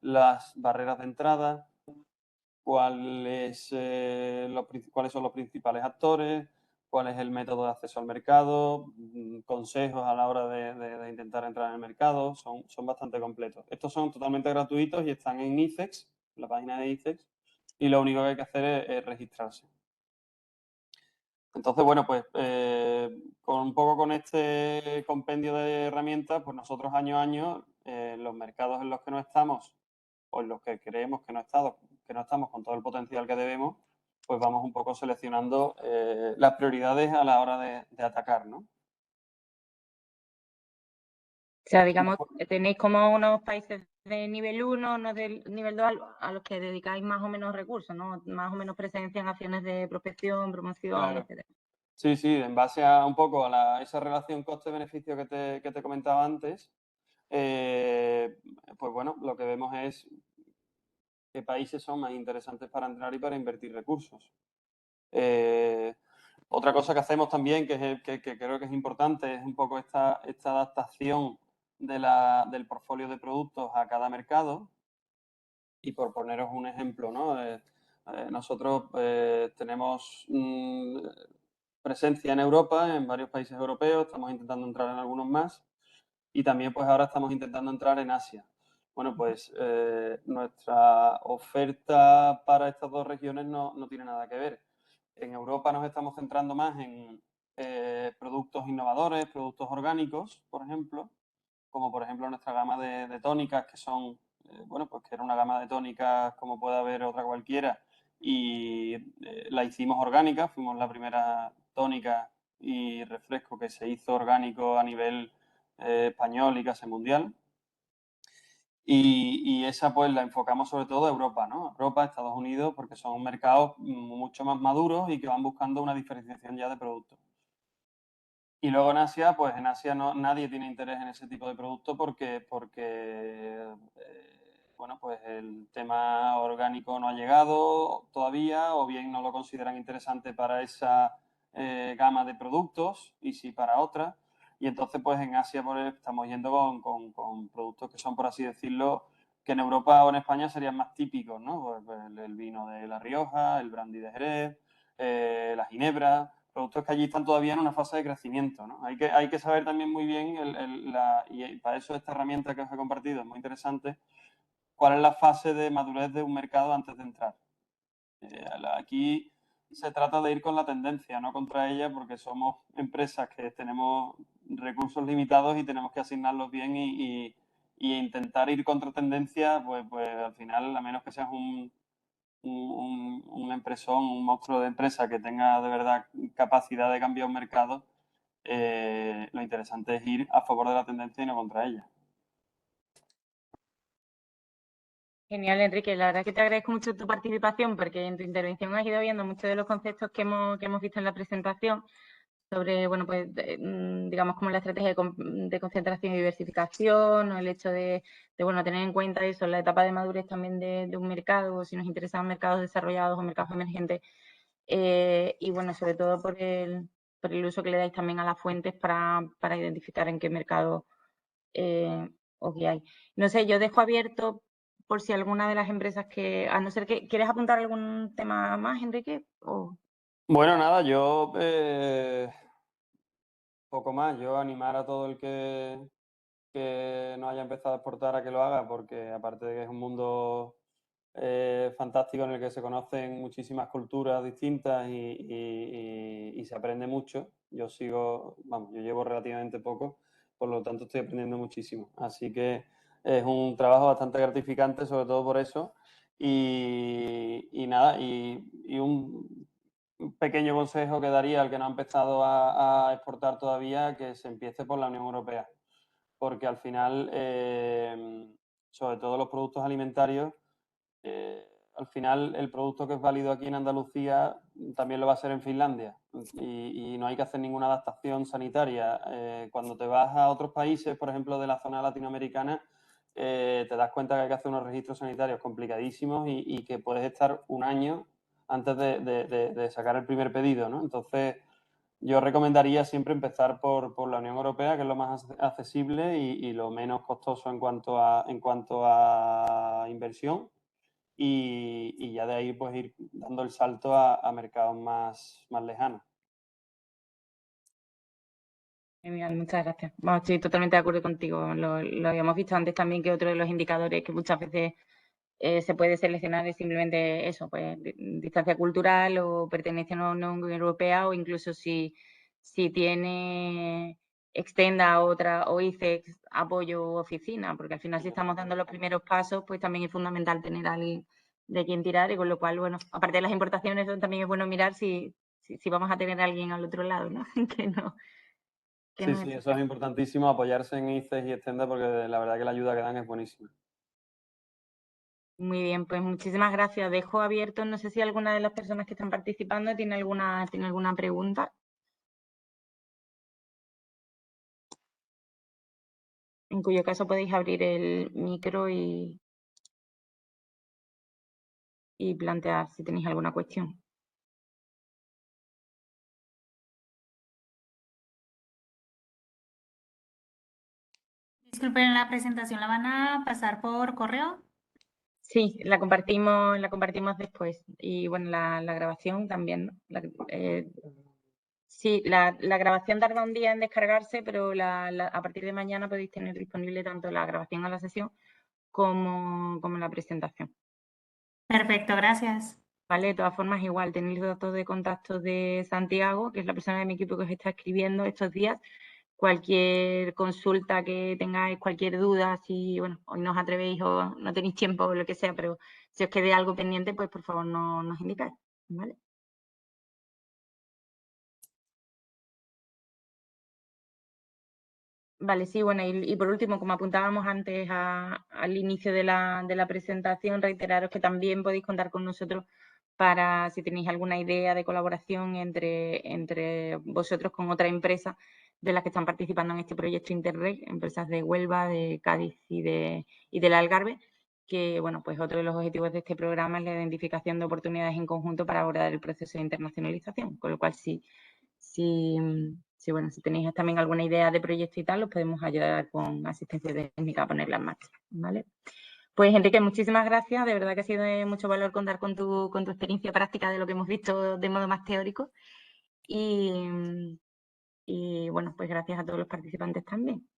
D: las barreras de entrada, cuáles son los principales actores, cuál es el método de acceso al mercado, consejos a la hora de intentar entrar en el mercado, son bastante completos. Estos son totalmente gratuitos y están en ICEX, la página de ICEX, y lo único que hay que hacer es registrarse. Entonces, bueno, pues un poco con este compendio de herramientas, pues nosotros año a año, los mercados en los que no estamos o en los que creemos que no estamos con todo el potencial que debemos, pues vamos un poco seleccionando las prioridades a la hora de atacar, ¿no?
C: O sea, digamos, tenéis como unos países de nivel 1, unos de nivel 2 a los que dedicáis más o menos recursos, ¿no? Más o menos presencia en acciones de prospección, promoción,
D: Claro.
C: etcétera.
D: Sí, sí, en base a un poco a esa relación coste-beneficio que te comentaba antes, pues bueno, lo que vemos es qué países son más interesantes para entrar y para invertir recursos. Otra cosa que hacemos también, que creo que es importante, es un poco esta adaptación del portfolio de productos a cada mercado. Y por poneros un ejemplo, ¿no? Nosotros tenemos presencia en Europa, en varios países europeos, estamos intentando entrar en algunos más y también pues ahora estamos intentando entrar en Asia. Bueno, pues nuestra oferta para estas dos regiones no tiene nada que ver. En Europa nos estamos centrando más en productos innovadores, productos orgánicos, por ejemplo, como por ejemplo nuestra gama de tónicas, que son, bueno, pues que era una gama de tónicas como puede haber otra cualquiera, y la hicimos orgánica, fuimos la primera tónica y refresco que se hizo orgánico a nivel español y casi mundial. Y esa pues la enfocamos sobre todo a Europa, ¿no? Europa, Estados Unidos, porque son mercados mucho más maduros y que van buscando una diferenciación ya de productos. Y luego en Asia, pues en Asia nadie tiene interés en ese tipo de producto porque bueno, pues el tema orgánico no ha llegado todavía o bien no lo consideran interesante para esa gama de productos y sí para otras. Y entonces, pues en Asia pues, estamos yendo con productos que son, por así decirlo, que en Europa o en España serían más típicos, ¿no? Pues el vino de La Rioja, el brandy de Jerez, la ginebra, productos que allí están todavía en una fase de crecimiento, ¿no? Hay que saber también muy bien, y para eso esta herramienta que os he compartido es muy interesante, cuál es la fase de madurez de un mercado antes de entrar. Aquí se trata de ir con la tendencia, no contra ella, porque somos empresas que tenemos recursos limitados y tenemos que asignarlos bien y intentar ir contra tendencia, pues al final, a menos que seas un empresón, un monstruo de empresa que tenga de verdad capacidad de cambiar un mercado, lo interesante es ir a favor de la tendencia y no contra ella.
C: Genial, Enrique. La verdad que te agradezco mucho tu participación porque en tu intervención has ido viendo muchos de los conceptos que hemos visto en la presentación sobre, bueno, pues, digamos, como la estrategia de concentración y diversificación, o el hecho de, bueno, tener en cuenta eso, la etapa de madurez también de un mercado, si nos interesan mercados desarrollados o mercados emergentes, y, bueno, sobre todo por el uso que le dais también a las fuentes para identificar en qué mercado os guiáis. No sé, yo dejo abierto por si alguna de las empresas que, a no ser que, ¿quieres apuntar algún tema más, Enrique?
D: Bueno, nada, yo poco más. Yo animar a todo el que no haya empezado a exportar a que lo haga, porque aparte de que es un mundo fantástico en el que se conocen muchísimas culturas distintas y se aprende mucho. Yo llevo relativamente poco, por lo tanto estoy aprendiendo muchísimo. Así que es un trabajo bastante gratificante, sobre todo por eso. Y nada, y un pequeño consejo que daría al que no ha empezado a exportar todavía, que se empiece por la Unión Europea, porque al final, sobre todo los productos alimentarios, al final el producto que es válido aquí en Andalucía también lo va a ser en Finlandia y no hay que hacer ninguna adaptación sanitaria. Cuando te vas a otros países, por ejemplo, de la zona latinoamericana, te das cuenta que hay que hacer unos registros sanitarios complicadísimos y que puedes estar un año antes de sacar el primer pedido, ¿no? Entonces, yo recomendaría siempre empezar por la Unión Europea, que es lo más accesible y lo menos costoso en cuanto a inversión. Y ya de ahí pues ir dando el salto a mercados más lejanos.
C: Genial, muchas gracias. Bueno, estoy totalmente de acuerdo contigo. Lo habíamos visto antes también, que otro de los indicadores que muchas veces se puede seleccionar es simplemente eso, pues distancia cultural o pertenencia a la Unión Europea, o incluso si tiene extenda a otra o ICEX apoyo o oficina, porque al final si estamos dando los primeros pasos, pues también es fundamental tener a alguien de quien tirar, y con lo cual, bueno, aparte de las importaciones, también es bueno mirar si vamos a tener a alguien al otro lado, ¿no?
D: Sí, eso es importantísimo, apoyarse en ICEX y Extenda, porque la verdad que la ayuda que dan es buenísima.
C: Muy bien, pues muchísimas gracias. Dejo abierto, no sé si alguna de las personas que están participando tiene alguna pregunta. En cuyo caso podéis abrir el micro y plantear si tenéis alguna cuestión.
E: Disculpen, la presentación la van a pasar por correo.
C: Sí, la compartimos después. Y bueno, la grabación también, ¿no? Sí, la grabación tarda un día en descargarse, pero a partir de mañana podéis tener disponible tanto la grabación a la sesión como la presentación.
E: Perfecto, gracias.
C: Vale, de todas formas, igual, tenéis los datos de contacto de Santiago, que es la persona de mi equipo que os está escribiendo estos días. Cualquier consulta que tengáis, cualquier duda, si bueno, hoy no os atrevéis o no tenéis tiempo o lo que sea, pero si os quede algo pendiente, pues por favor nos indicáis, ¿vale? Vale, sí, bueno, y por último, como apuntábamos antes al inicio de la presentación, reiteraros que también podéis contar con nosotros para si tenéis alguna idea de colaboración entre vosotros con otra empresa de las que están participando en este proyecto Interreg, empresas de Huelva, de Cádiz y del Algarve, que bueno, pues otro de los objetivos de este programa es la identificación de oportunidades en conjunto para abordar el proceso de internacionalización, con lo cual si tenéis también alguna idea de proyecto y tal, os podemos ayudar con asistencia técnica a ponerla en marcha, ¿vale? Pues Enrique, muchísimas gracias. De verdad que ha sido de mucho valor contar con tu experiencia práctica de lo que hemos visto de modo más teórico. Y bueno, pues gracias a todos los participantes también.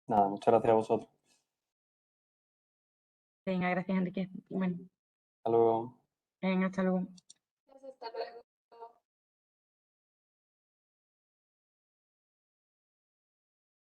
D: Nada, muchas gracias a vosotros.
C: Venga, gracias Enrique. Bueno,
D: Hasta luego.
C: venga, hasta luego.